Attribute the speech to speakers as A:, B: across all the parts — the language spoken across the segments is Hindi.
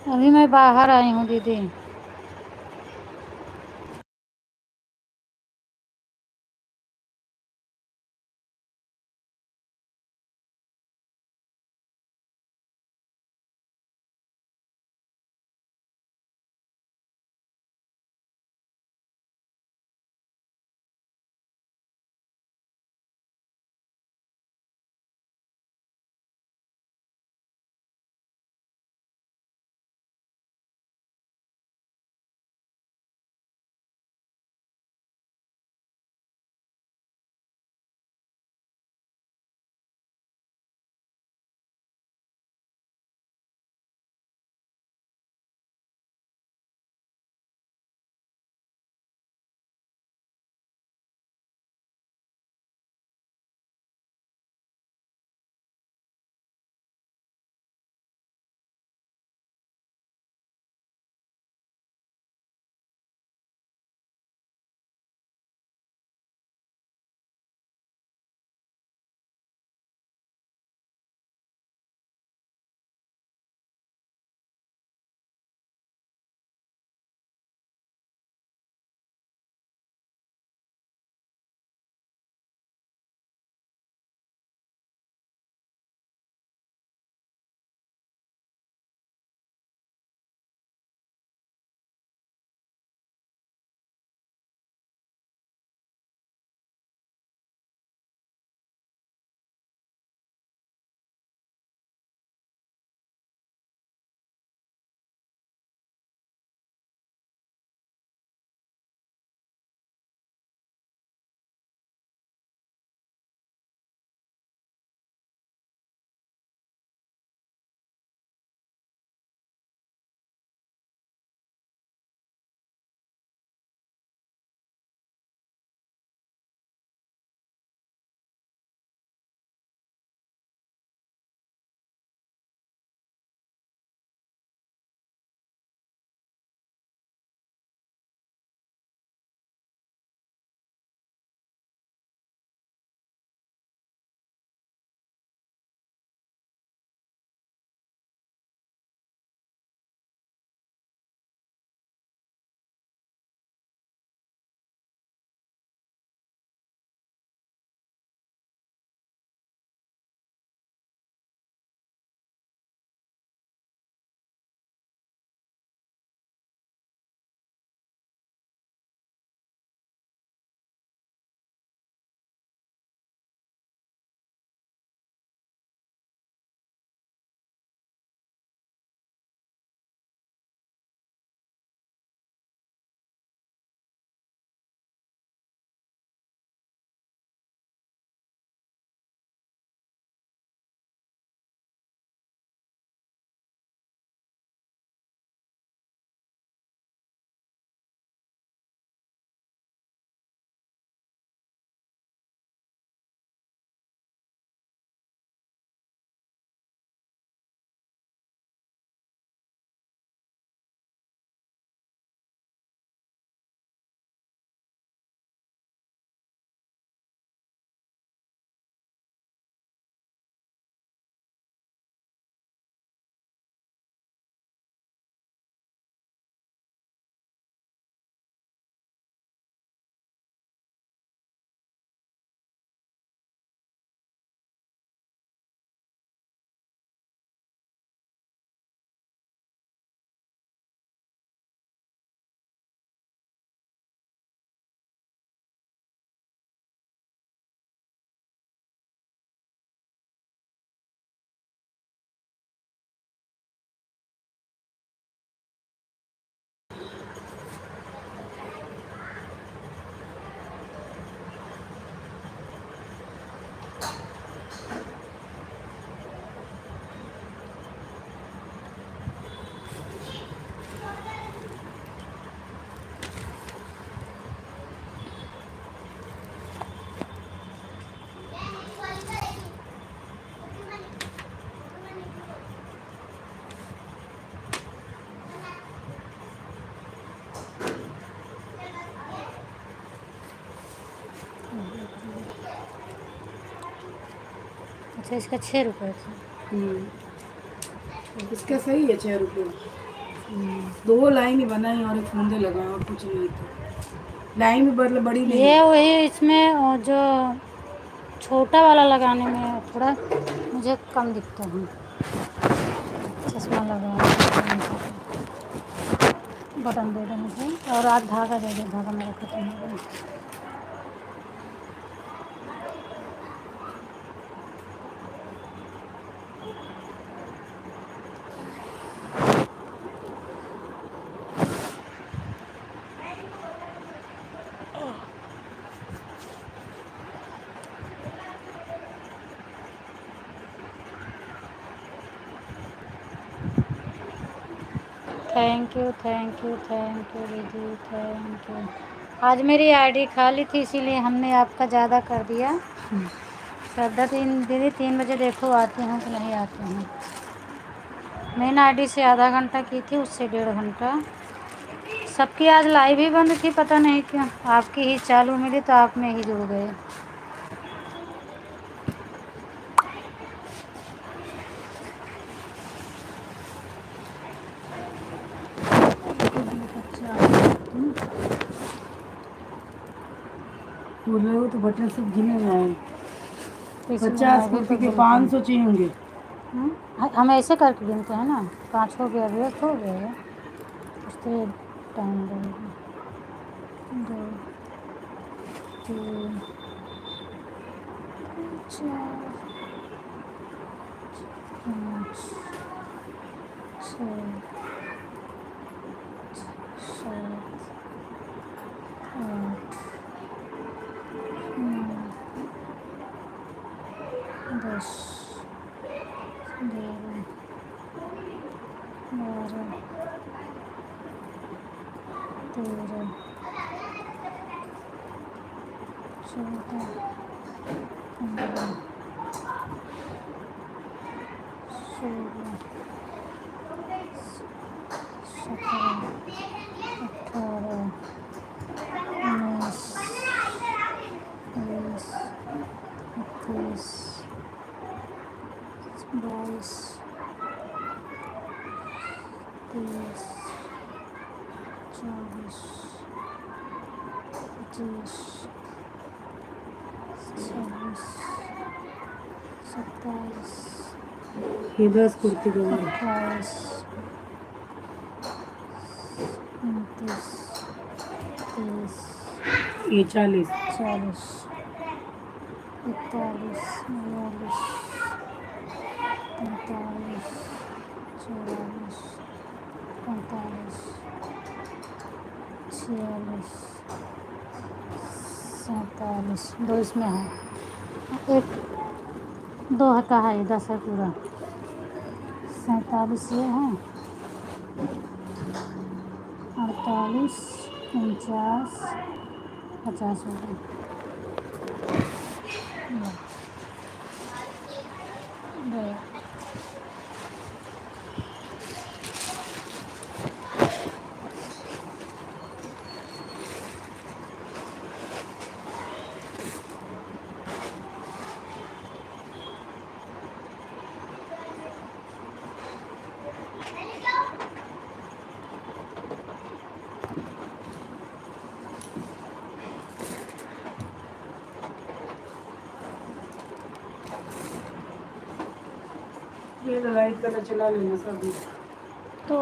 A: अभी मैं बाहर आई हूँ दीदी। अच्छा, इसका 6 रुपये था।
B: इसका सही है 6 रुपये। दो लाइन ही बनाई और एक फूंदे लगाए और कुछ नहीं था। लाइन भी मतलब बड़ी नहीं
A: ये
B: है।
A: वही इसमें जो छोटा वाला लगाने में थोड़ा मुझे कम दिखता है। चश्मा लगा बटन दे दो मुझे, और आज धागा दे दो, धागा मेरा खत्म हो गया। Thank you thank you thank you दीदी, थैंक यू। आज मेरी आईडी खाली थी इसीलिए हमने आपका ज़्यादा कर दिया। श्रद्धा दीदी 3 बजे देखो आते हैं कि नहीं आते हैं। मेन आईडी से आधा घंटा की थी, उससे 1.5 घंटा। सबकी आज लाइव ही बंद थी, पता नहीं क्यों। आपकी ही चालू मिली तो आप में ही जुड़ गए।
B: बोल रहे हो तो बटन सब गिने जाए।
A: तो इसलिए
B: 50
A: मैं भी
B: कुर्ती के
A: बोलती
B: 500 चाहिए होंगे।
A: हम ऐसे करके गिनते हैं ना। 5 हो गया, व्यस्त हो गया है, उससे टाइम लगेगा। 2 3 4 5 6 7 8 9 10 11 12 13 14 15 16 17 18 19 20 21 22 23 24 25 26 27
B: ये 10 कुर्ती का वो है।
A: 28 29 30
B: ये 40।
A: 40 41 42 43 44 45 46 47। 2 इसमें है, एक 2 का है, 10 है पूरा। 47 ये है, 48 49 50 हो गए। गया।
B: ये लाइट कलर चला लेना सब।
A: तो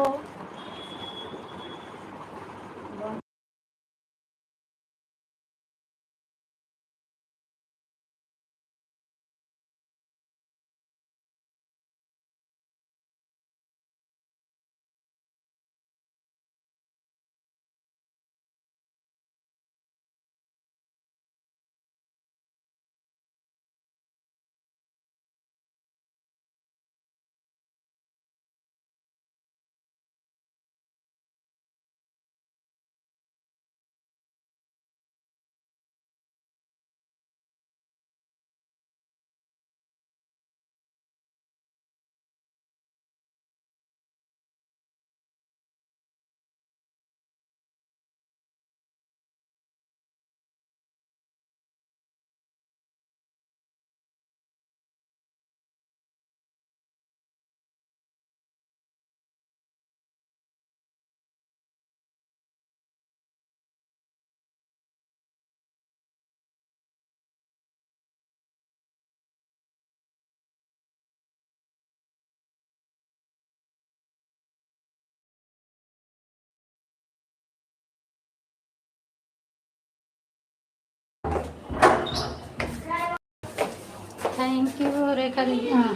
A: थैंक यू रेखा दीदी। हाँ,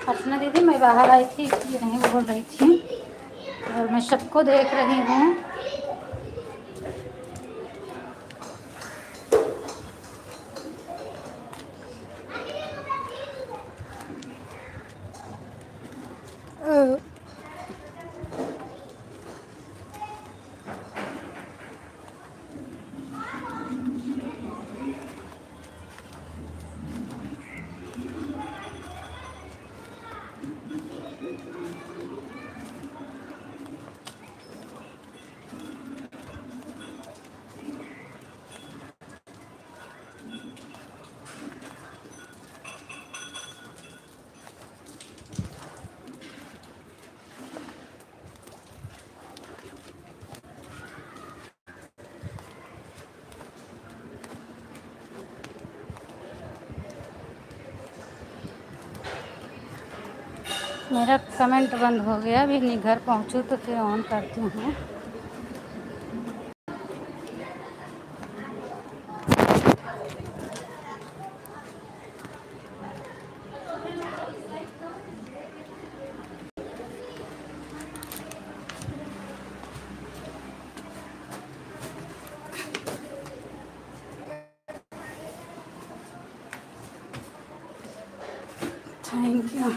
A: अर्चना दीदी, मैं बाहर आई थी इसलिए नहीं बोल रही थी, और मैं सबको देख रही हूँ। मेरा कमेंट बंद हो गया, अभी नहीं घर पहुँचूँ तो फिर ऑन करती हूँ। Thank you.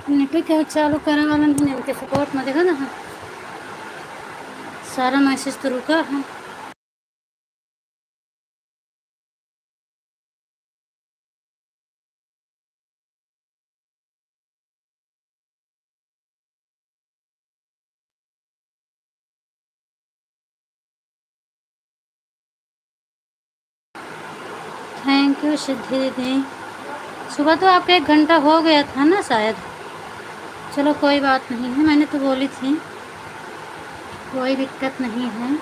A: नेटवर्क चालू करने वाला नहीं, इनके सपोर्ट में देखा ना, सारा मैसेज तो रुका है। थैंक यू सिद्धि दीदी। सुबह तो आपका 1 घंटा हो गया था ना शायद। चलो कोई बात नहीं है, मैंने तो बोली थी, कोई दिक्कत नहीं है।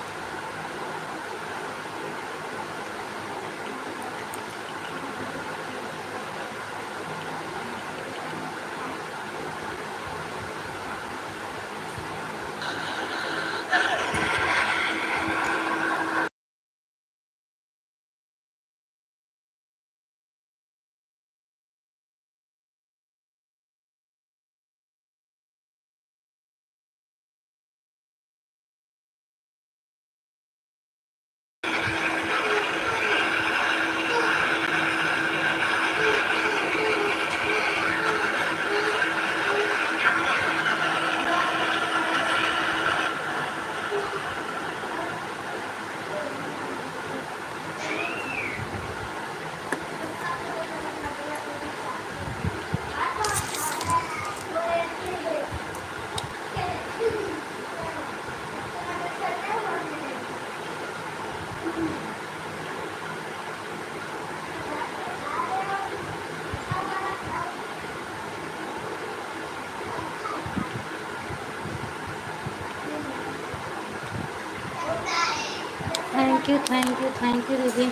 A: थैंक यू दीदी।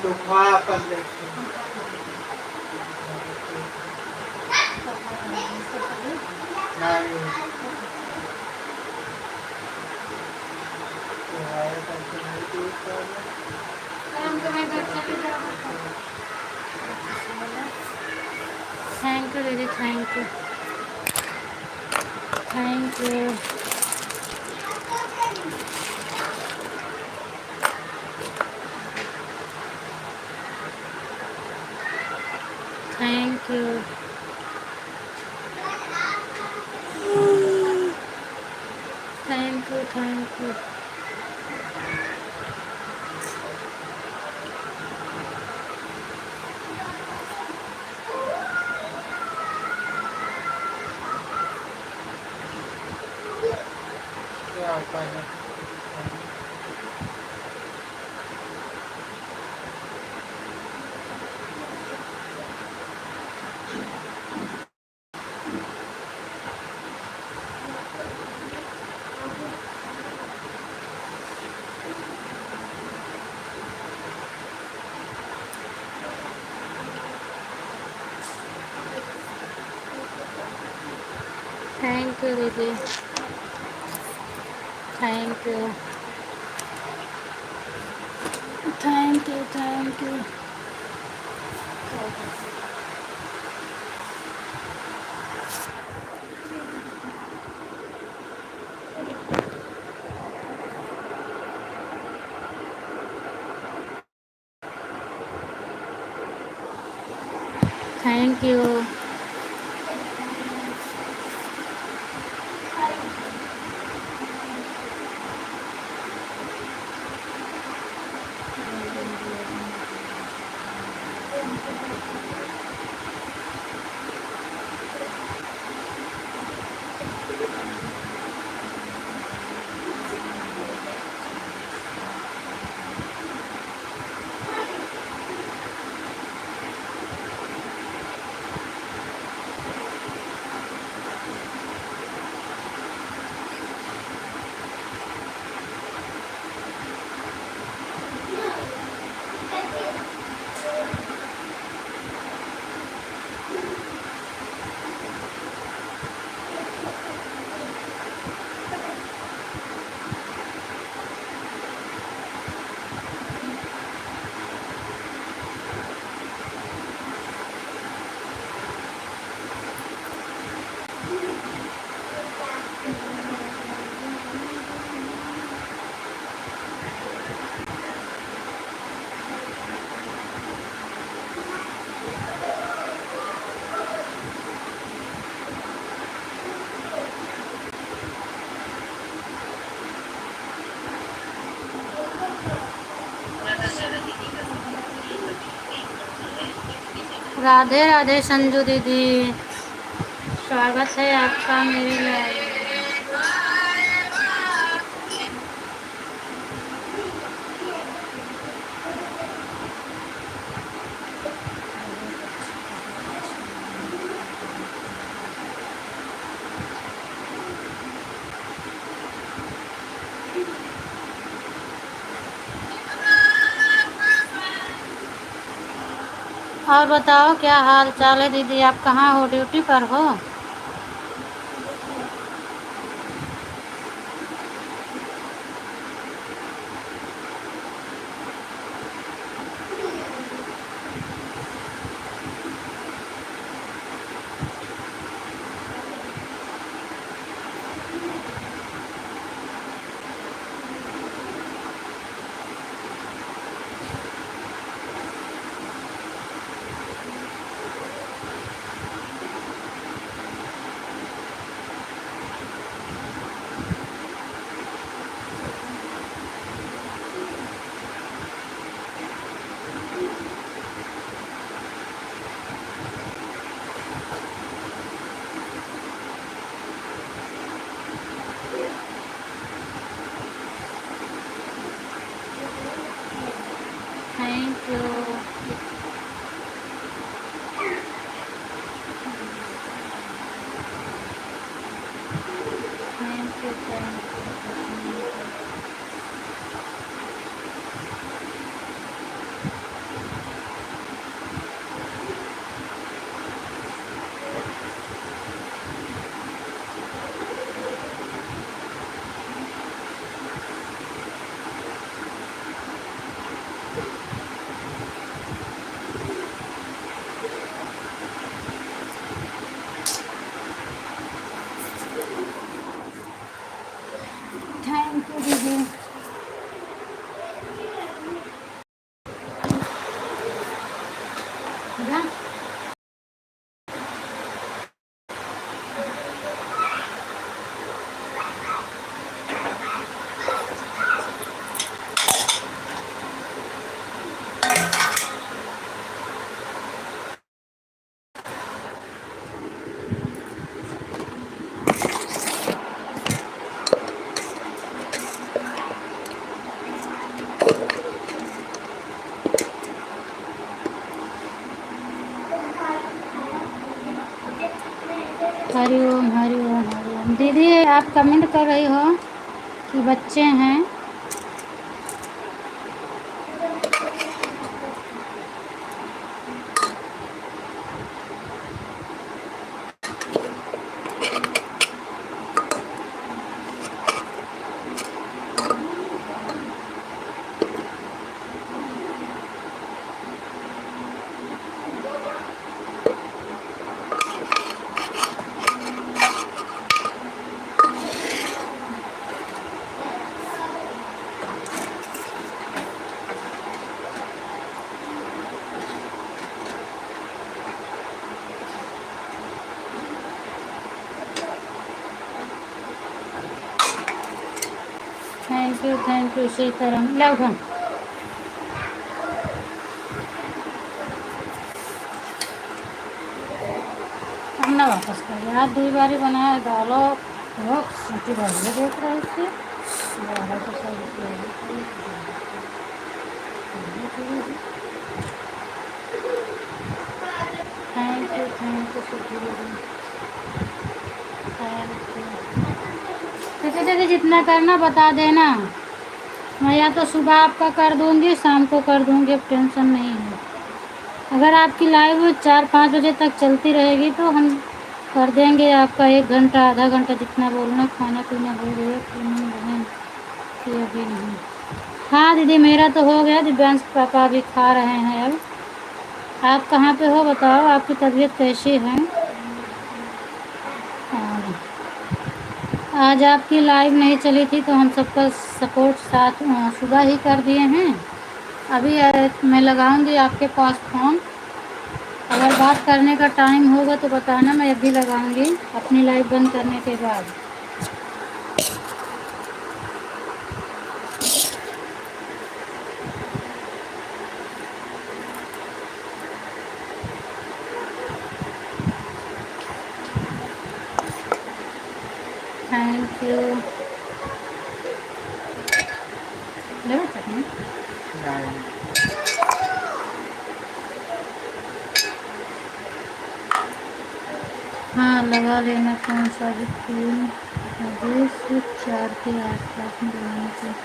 C: तो खाया कर ले। नहीं। तो खाया करके नहीं तो
A: थैंक यू दीदी, thank you, thank you. You. Thank you thank you.
C: क्या आता है?
A: थैंक यू दीदी, thank you thank you thank you. Thank you. Radhe Radhe Sanju दीदी, स्वागत है आपका मेरे लाइव। और बताओ क्या हाल चाल है दीदी, आप कहाँ हो, ड्यूटी पर हो? दीदी आप कमेंट कर रही हो कि बच्चे हैं। Thank you Sitaram. ला उठा, अब ना वापस कर। आप 2 बारी बनाया डालो वो सीटी बढ़िया देख रहे थे। ज़्यादा तो सही थैंक यू सीटी दीदी, थैंक यू। तो दीदी जितना करना बता देना, मैं या तो सुबह आपका कर दूंगी, शाम को कर दूंगी, अब टेंशन नहीं है। अगर आपकी लाइव 4-5 बजे तक चलती रहेगी तो हम कर देंगे आपका 1 घंटा आधा घंटा जितना बोलना। खाना पीना हो गया कि नहीं बहन? कि अभी नहीं? हाँ दीदी मेरा तो हो गया, दिव्यांश पापा भी खा रहे हैं अब। आप कहाँ पे हो बताओ, आपकी तबीयत कैसी है? और आज आपकी लाइव नहीं चली थी तो हम सबका सपोर्ट साथ सुबह ही कर दिए हैं। अभी मैं लगाऊंगी आपके पास फ़ोन, अगर बात करने का टाइम होगा तो बताना, मैं अभी लगाऊंगी अपनी लाइव बंद करने के बाद। Thank you. लगा चटनी?
C: नहीं।
A: हाँ लगा लेना। कौन सा भी 3 बजे से 4 के आसपास में लगाना चाहिए,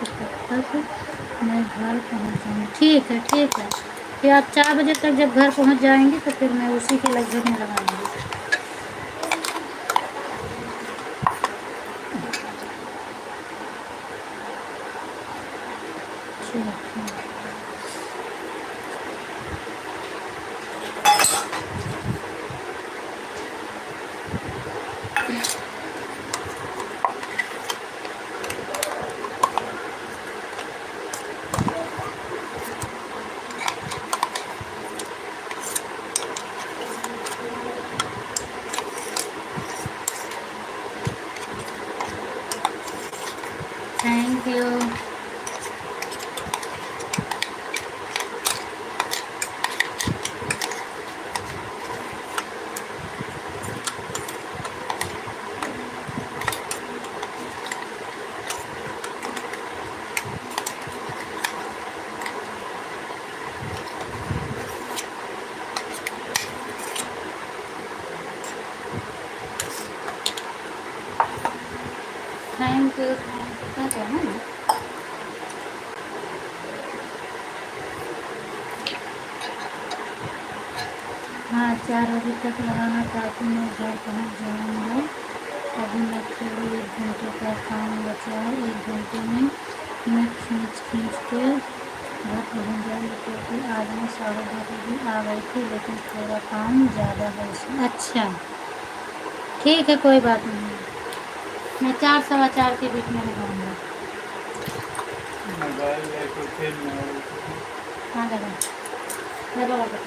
A: तब तक मैं घर पहुँच जाऊँगी। ठीक है ठीक है, फिर आप 4 बजे तक जब घर पहुँच जाएंगी तो फिर मैं उसी के लगभग में लगाऊंगी। ठीक है। Thank you. Thank you. क्या कहना है? हाँ 4 बजे तक लगाना ताकि मैं घर पहुँच जाऊँगा। अभी मैं थोड़ी 1 घंटे का काम बचा है, 1 घंटे में मैं खींच के घर पहुँच जाऊँगी, क्योंकि आज मैं 2:30 बजे आ गई थी लेकिन थोड़ा काम ज़्यादा है इसमें। अच्छा ठीक है कोई बात नहीं, मैं 4 सवा 4 के बीच में लगाऊँगा।
C: मोबाइल लेकर फिर मैं
A: हाँ लगा लगा लगा।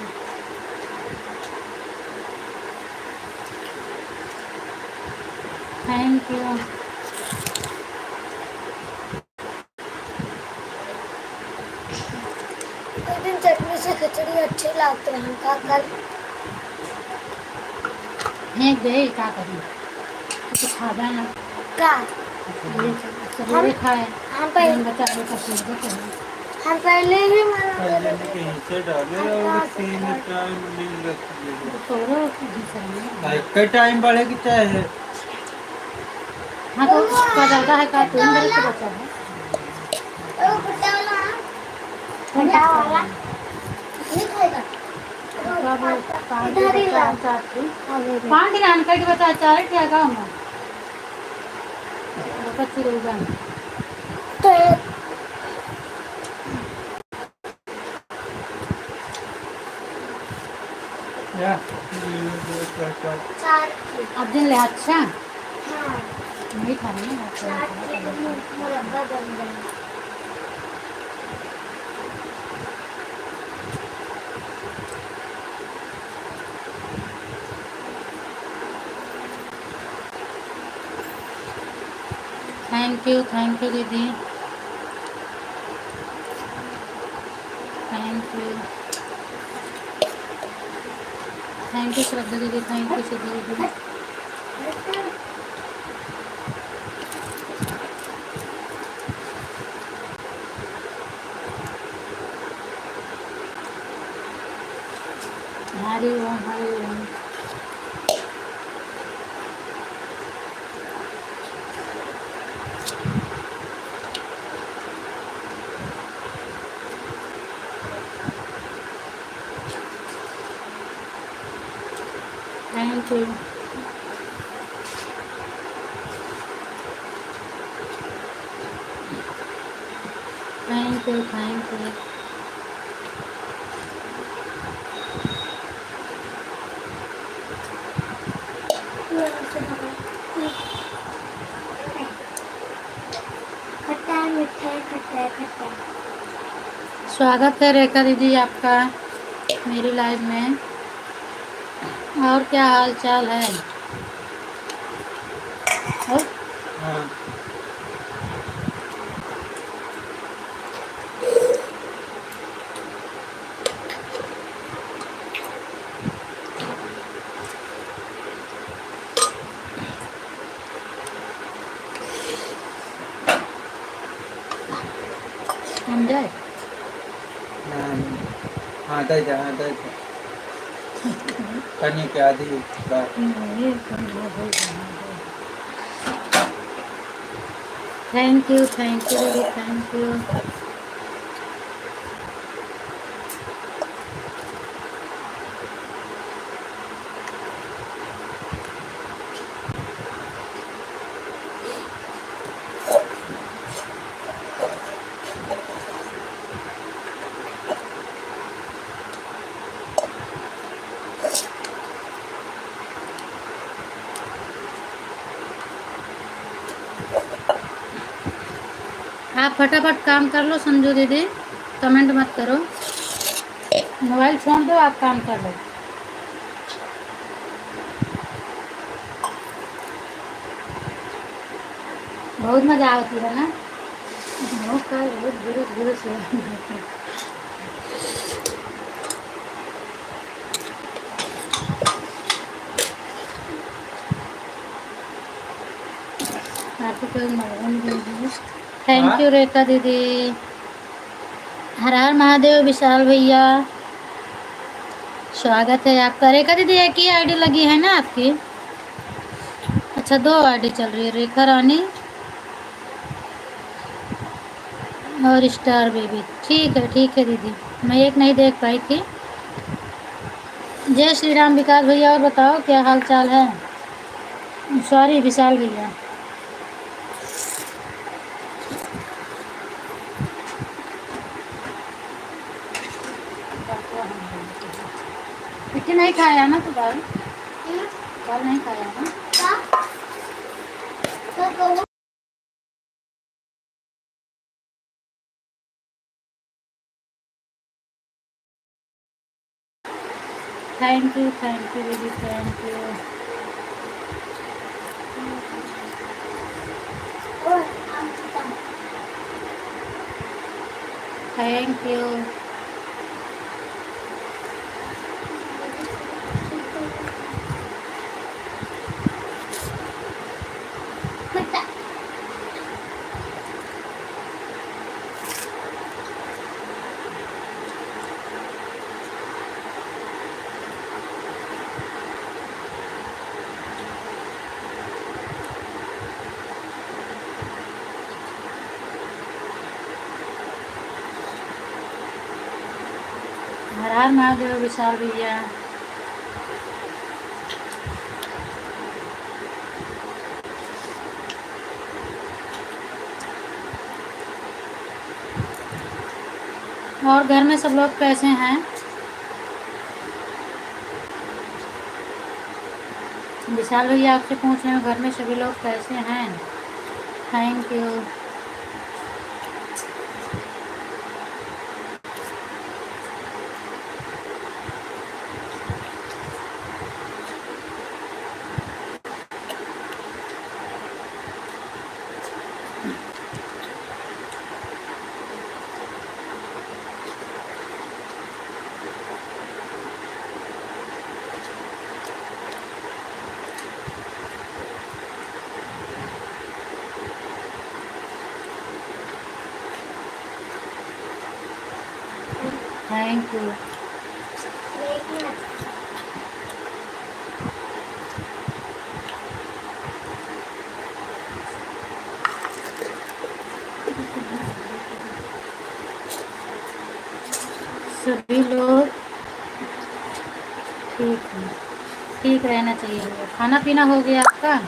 A: Thank you.
D: एक दिन चटनी से खिचड़ी अच्छी लगती है, हम का कल
A: फेंक दे, क्या करूँ? तो खा जाना।
D: का
A: ये सवेरे खाए
D: हम पहले
A: बचा बचा फिर देते हैं।
D: हम पहले ही मना
C: पहले में कहीं से डाले और 3 टाइम मिल रखी है।
A: तो थोड़ा घिसा
C: का टाइम बढ़ेगी चाहे
A: हाँ तो उसका ज़्यादा है का तीन बजे से बचा है
D: वो खट्टा वाला खट्टा वाला नहीं खाएगा
A: सब पाँच
D: इधर ही
A: बचा
D: ला
A: है चार थी
D: अरे
A: 5 दिन आने का बचा चार क्या गाँव में कच्ची रही गाँव
D: तो
C: या ये क्या
D: चार
A: अब दिन ले अच्छा
D: हाँ
A: नहीं खानी
D: चार मुरब्बा बन गया
A: थैंक यू दीदी थैंक यू श्रद्धा दीदी थैंक यू सिद्धि दीदी Hari Om Hari Om thank you thank you
D: खट्टा मीठा खट्टा खट्टा
A: स्वागत है रेखा दीदी आपका मेरी लाइव में और क्या हाल चाल है और
C: हाँ
A: हम जाए
C: हाँ दे जा करने के आधी बार
A: थैंक यू दीदी थैंक यू आप फटाफट काम कर लो संजू दीदी कमेंट मत करो मोबाइल छोड़ दो आप काम कर लो बहुत मज़ा आती है ना बहुत गुरु से थैंक यू रेखा दीदी हर हर महादेव विशाल भैया स्वागत है आपका रेखा दीदी एक ही आईडी लगी है ना आपकी अच्छा 2 आईडी चल रही है रेखा रानी और स्टार बेबी ठीक है दीदी मैं एक नहीं देख पाई थी जय श्री राम विकास भैया और बताओ क्या हाल चाल है सॉरी विशाल भैया नहीं खाया ना तो दाल नहीं खाया ना थैंक यू दीदी थैंक यू थैंक यू हर हर महादेव विशाल भैया। और घर में सब लोग कैसे हैं? विशाल भैया आपसे पूछ रहे हैं घर में सभी लोग कैसे हैं? Thank you. Thank you. सभी लोग ठीक है, ठीक रहना चाहिए। खाना पीना हो गया आपका?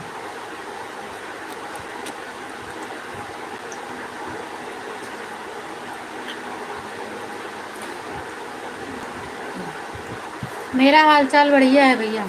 A: मेरा हालचाल बढ़िया है भैया।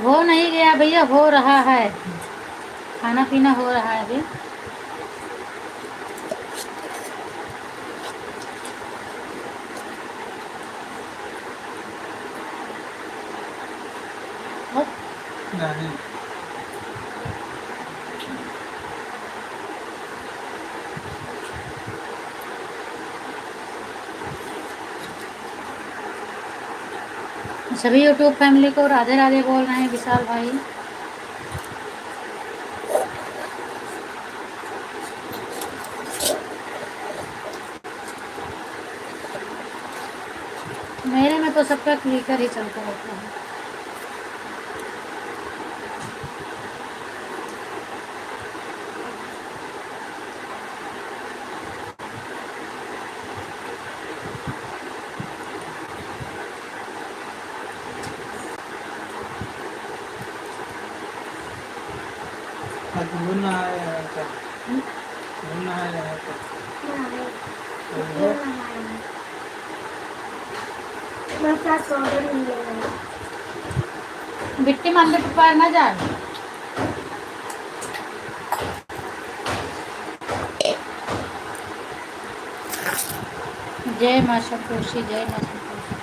A: हो नहीं गया भैया, हो रहा है। खाना पीना हो रहा है अभी।
C: नहीं
A: सभी यूट्यूब फैमिली को राधे राधे बोल रहे हैं विशाल भाई। मेरे में तो सबका क्लिकर ही चलता रहता है।
C: आज मुन्ना आया था। मुन्ना आया था।
A: बिट्टी मंदिर के पार न जा। जय माँ संतोषी, जय माँ संतोषी।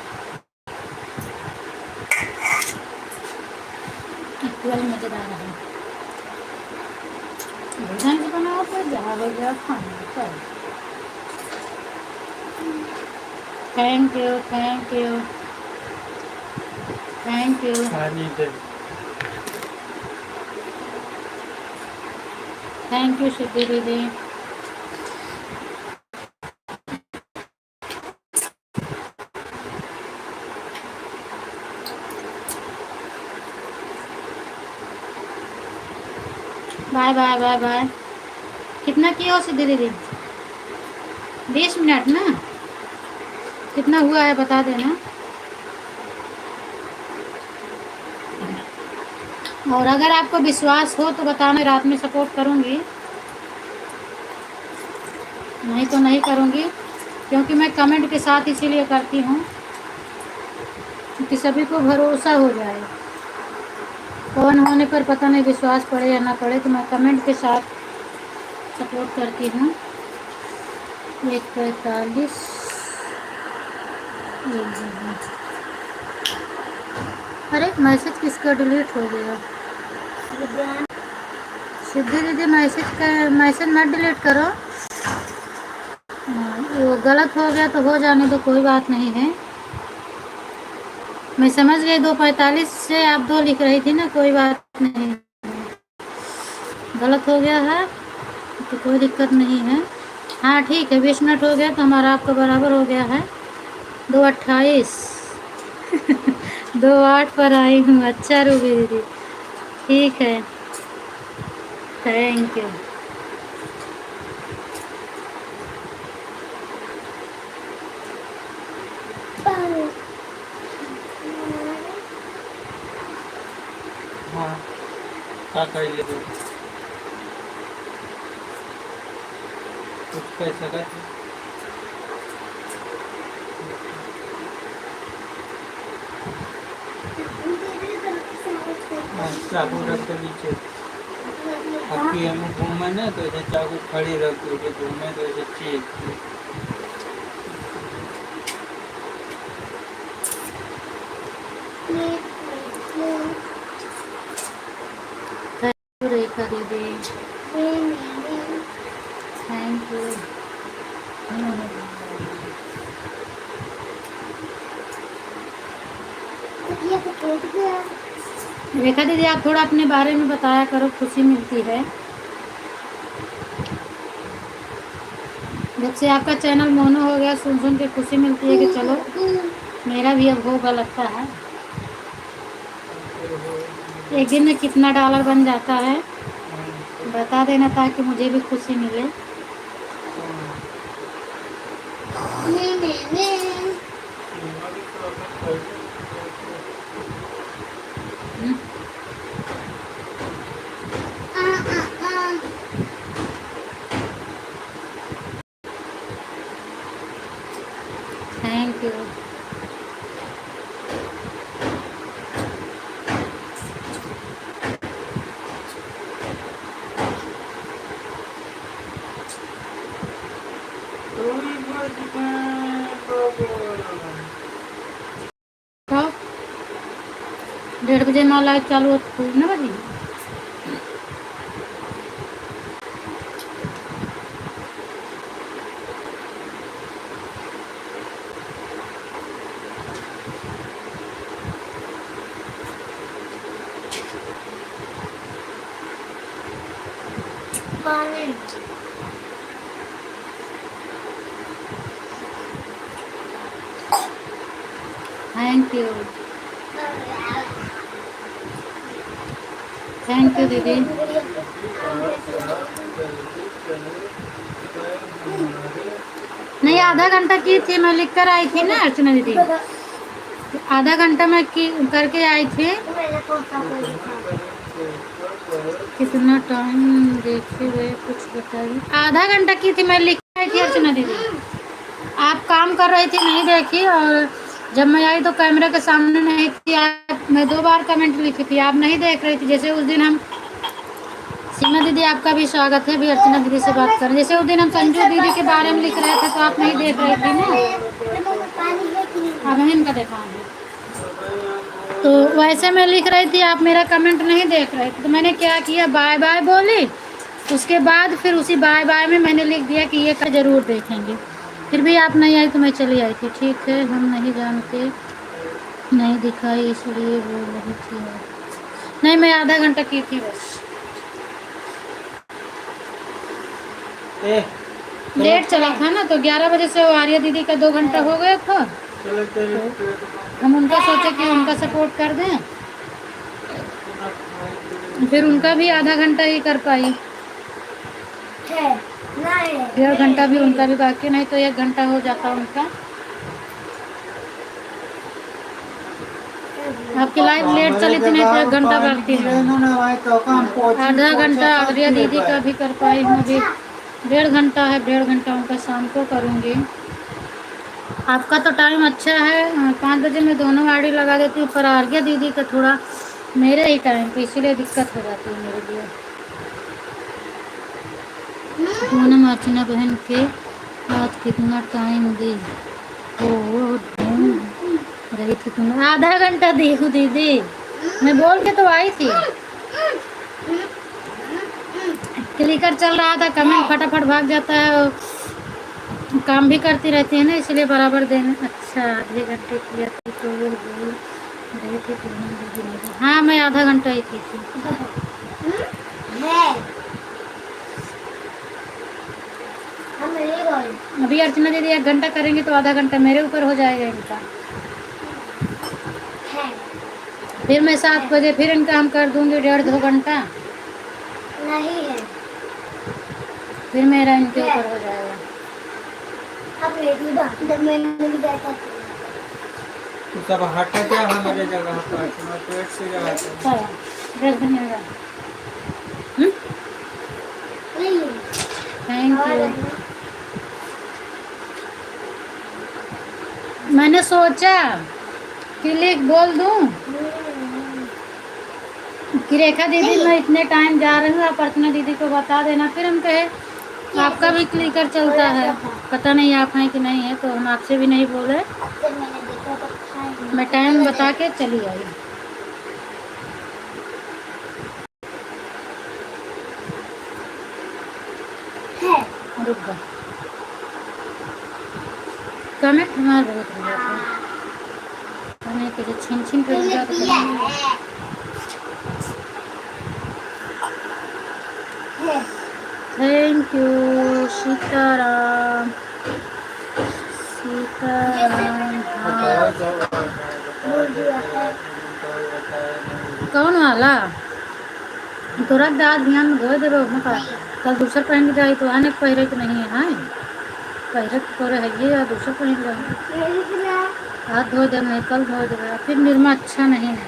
A: इक्वल मजेदार है। भोजन से बनाओ तो जा भैया खाना पर। Thank you, thank you, thank you.
C: खानी दे।
A: थैंक यू सिद्धि दीदी। Bye bye bye bye. कितना किया हो सिद्धि दीदी? 20 मिनट ना? कितना हुआ है बता देना। और अगर आपको विश्वास हो तो बताना, रात में सपोर्ट करूँगी, नहीं तो नहीं करूँगी। क्योंकि मैं कमेंट के साथ इसीलिए करती हूँ कि सभी को भरोसा हो जाए। कौन होने पर पता नहीं विश्वास पड़े या ना पड़े, तो मैं कमेंट के साथ सपोर्ट करती हूँ। 1:45 अरे मैसेज किसका डिलीट हो गया? सिद्धि दीदी मैसेज मत डिलीट करो। वो गलत हो गया तो हो जाने दो, कोई बात नहीं है। मैं समझ गई 2:45 से आप 2 लिख रही थी ना, कोई बात नहीं। गलत हो गया है तो कोई दिक्कत नहीं है। हाँ ठीक है, 20 मिनट हो गया तो हमारा आपका बराबर हो गया है 2:28। 2:08 पर आई हूँ। अच्छा रूबी दीदी, ठीक है, थैंक यू।
C: हाँ क्या कर ले कुछ पैसा का चाकू रख के नीचे आपकी हम घूमे ना तो ऐसे चाकू खड़ी रख के घूमे तो ऐसे चेक
A: थैंक यू रेखा दीदी, थैंक यू। रेखा दीदी आप थोड़ा अपने बारे में बताया करो, खुशी मिलती है। जब से आपका चैनल मोनो हो गया सुन सुन के खुशी मिलती है कि चलो मेरा भी अब होगा, लगता है एक दिन में कितना डॉलर बन जाता है बता देना ताकि मुझे भी खुशी मिले। Thank you. तो 1:30 बजे हमारा लाइव चालू होता है ना बजी। थैंक यू, थैंक यू दीदी। नहीं आधा घंटा की थी, मैं लिख कर आई थी ना अर्चना दीदी, आधा घंटा मैं की करके आई थी। कितना टाइम देखे हुए कुछ बताइए। आधा घंटा की थी, मैं लिख कर आई थी अर्चना दीदी, आप काम कर रही थी नहीं देखी, और जब मैं आई तो कैमरे के सामने नहीं थी। मैं 2 बार कमेंट लिखी थी, आप नहीं देख रही थी। जैसे उस दिन हम सीमा दीदी आपका भी स्वागत है, भी अर्चना दीदी से बात करें। जैसे उस दिन हम संजू दीदी के बारे में लिख रहे थे तो आप नहीं देख रही थी ना, अब हम इनका दिखाएंगे। तो वैसे मैं लिख रही थी, आप मेरा कमेंट नहीं देख रहे थे, तो मैंने क्या किया, बाय बाय बोली। उसके बाद फिर उसी बाय बाय में मैंने लिख दिया कि ये का ज़रूर देखेंगे। फिर भी आप नहीं आई तो मैं चली आई थी। ठीक है, हम नहीं जानते, नहीं दिखाई इसलिए बोल रही थी। नहीं मैं आधा घंटा की थी बस। लेट चला था ना तो 11 बजे से वो आर्या दीदी का 2 घंटा हो गया था, तो हम उनका सोचे कि उनका सपोर्ट कर दें, फिर उनका भी आधा घंटा ही कर पाई। 1.5 घंटा भी उनका भी बाकी, नहीं तो 1 घंटा हो जाता उनका। आपकी लाइव लेट चली थी, नहीं तो 1 घंटा बाकी है। आधा घंटा आर्या दीदी का भी कर पाई हूँ, अभी 1.5 घंटा है, 1.5 घंटा उनका शाम को करूँगी। आपका तो टाइम अच्छा है, 5 बजे मैं दोनों आईडी लगा देती हूँ, पर आर्या दीदी का थोड़ा मेरे ही टाइम पे, इसीलिए दिक्कत हो जाती है मेरे लिए। पूनम अर्चना बहन के बाद कितना टाइम दी हो रही थी तुम? आधा घंटा दी हूँ दीदी, मैं बोल के तो आई थी। क्लिकर चल रहा था, कमेंट फटाफट भाग जाता है, काम भी करती रहती है ना, इसलिए बराबर देना। अच्छा आधे घंटे किया थी तो वो बोल रही थी पूनम दीदी नहीं। हाँ मैं आधा घंटा ही की थी। अभी अर्चना दीदी 1 घंटा करेंगे तो आधा घंटा मेरे ऊपर हो जाएगा इनका।
D: है
A: फिर मैं 7 बजे फिर इनका हम कर दूंगी 1.5-2 घंटा,
D: नहीं है।
A: फिर मेरा इनके ऊपर हो जाएगा।
D: अब मेरी बात जब मैंने भी बैठा था।
C: तो सब हटा क्या हमारे जगह पर, तुम्हारे पेट से जगह पर।
A: चलो, ड्रेस बनिएगा।
D: नहीं
A: थैंक
D: और
A: यू। मैंने सोचा कि लिख बोल दूं कि रेखा दीदी मैं इतने टाइम जा रही हूँ, आप अर्चना दीदी को बता देना। फिर हम कहे आपका भी क्लिकर चलता है, पता नहीं आप हैं कि नहीं है, तो हम आपसे भी नहीं बोले।
D: जब मैंने देखा तो था ही।
A: मैं टाइम बता के चली आई।
D: है
A: रुक गए कमेंट हमारा बहुत हो जाता है, हमें कुछ छीन छीन कर
D: तूने
A: जाता
D: किया
A: है।
D: है।
A: Thank you Sitaram Sitaram. हाँ
D: बोल दिया है।
A: कौन वाला तो रख दाद ध्यान में धोए देवे उसमें का कल दूसर पहन के जाए तो आने पहिरे के नहीं है। हाँ पहिरे के तोरे है ये या दूसर पहन जाए
D: मेरी किया
A: हाथ धो दे, नहीं कल धो देगा, फिर निर्मा अच्छा नहीं है।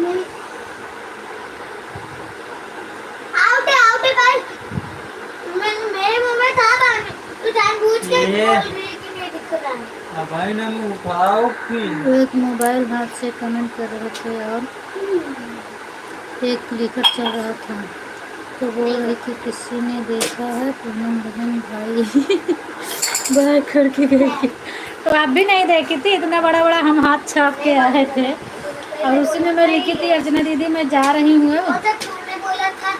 D: नहीं। आउट है गाइस। मेरे मुंह में था पानी, तू जानबूझ के
C: ये।
D: बोल रही है कि मैं दिक्कत आ रही।
C: अब भाई ना मैं उठाओ फिर।
A: एक मोबाइल हाथ से कमेंट कर रहे थे और एक क्लिकर चल रहा था, तो बोल रही कि किसी ने देखा है पूनम बहन भाई बाहर करके गई। तो आप भी नहीं देखी थी, इतना बड़ा बड़ा हम हाथ छाप के आए थे और उसी में मैं लिखी थी अर्चना दीदी मैं जा रही हूँ,
D: और जब तूने बोला था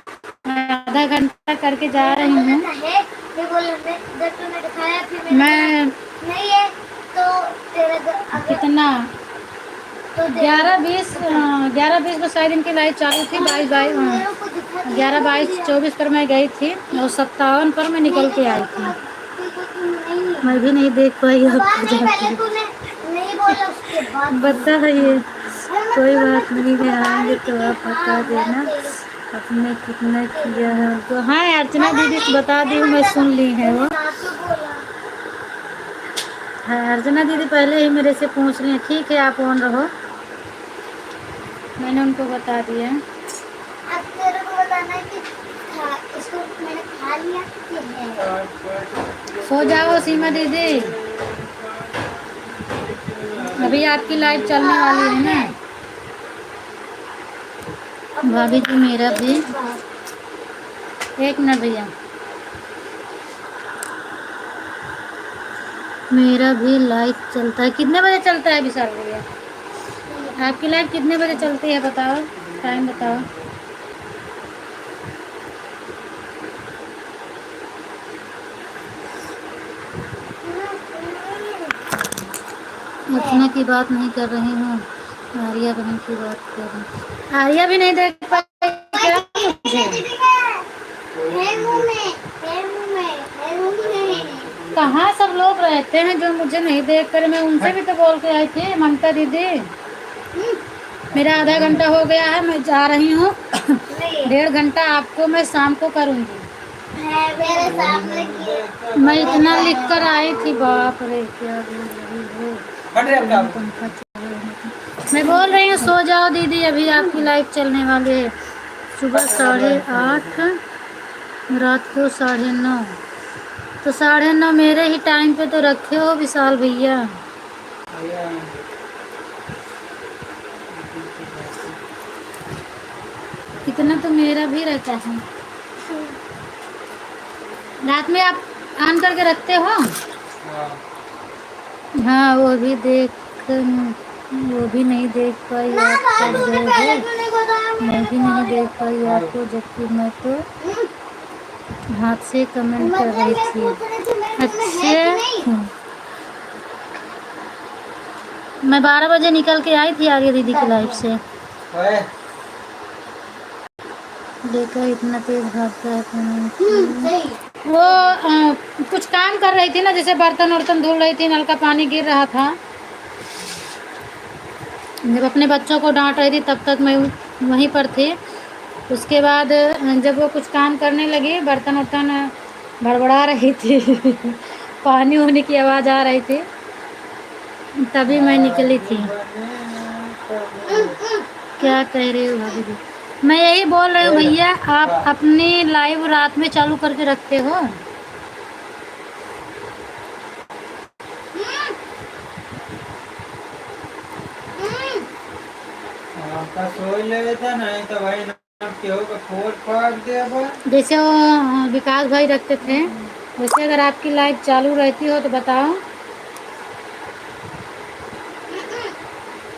A: आधा घंटा करके जा रही हूँ।
D: ये बोला जब तूने दिखाया फिर
A: मैं
D: नहीं है तो तेरा अगर
A: कितना
D: तो
A: 11-20 को शायद इनकी लाइव चालू थी, 11-22-24 पर मैं गई थी और 57 पर मैं निकल के आई थी। मैं भी नहीं देख पाई आपको जाके।
D: तूने नहीं बोला उसके बाद
A: बताइए कोई बात नहीं है, आएंगे तो आप बता देना आपने कितना किया है उनको। हाँ अर्चना दीदी से बता दी हूँ, मैं सुन ली है वो। हाँ अर्चना दीदी पहले ही मेरे से पूछ ली, ठीक है आप ऑन रहो, मैंने उनको बता दिया।
D: अब तेरे को बताना है कि इसको मैंने खा लिया कि है।
A: सो जाओ सीमा दीदी, अभी आपकी लाइव चलने वाली है ना। भाभी जी मेरा भी 1 मिनट भैया, मेरा भी लाइव चलता है। कितने बजे चलता है विशाल भैया आपकी लाइव कितने बजे चलती है बताओ, टाइम बताओ। अर्चना की बात नहीं कर रही हूँ, आर्या बहन की बात कर रही हूँ। आर्या भी नहीं देख पाई क्या मुझे? कहाँ सब लोग रहते हैं जो मुझे नहीं देख कर, मैं उनसे भी तो बोल के आई थी ममता दीदी। मेरा आधा घंटा हो गया है, मैं जा रही हूँ 1.5 घंटा आपको मैं शाम को करूँगी।
D: मेरे सामने
A: मैं इतना लिख कर आई थी, बाप रे क्या बोल रही हो।
C: हट रे अपना।
A: पंखा चल रहा है। मैं बोल रही हूँ सो जाओ दीदी, अभी आपकी लाइव चलने वाली है। सुबह 8:30 रात को 9:30, तो 9:30 मेरे ही टाइम पे तो रखे हो विशाल भैया। इतना तो मेरा भी रहता है। रात में आप ऑन करके रखते हो? हाँ वो भी नहीं देख पाई आप कब गए हो, मैं भी नहीं देख पाई आपको, जबकि मैं तो हाथ से कमेंट कर रही थी। अच्छा मैं 12 बजे निकल के आई थी आर्या दीदी की लाइफ से। देखा इतना तेज भागता है वो कुछ काम काम कर रही थी ना, जैसे बर्तन वर्तन धुल रही थी, नल का पानी गिर रहा था, जब अपने बच्चों को डांट रही थी तब तक मैं वहीं पर थी। उसके बाद जब वो कुछ काम करने लगी, बर्तन वर्तन बड़बड़ा रही थी पानी होने की आवाज़ आ रही थी, तभी मैं निकली थी। क्या कह रही हो भाभी जी? मैं यही बोल रही हूँ भैया, आप अपनी लाइव रात में चालू करके रखते हो।
C: आपका सोच ले था नहीं तो भाई ना क्यों का फोड़ फाड़ दिया बा।
A: जैसे वो विकास भाई रखते थे, वैसे अगर आपकी लाइव चालू रहती हो तो बताओ,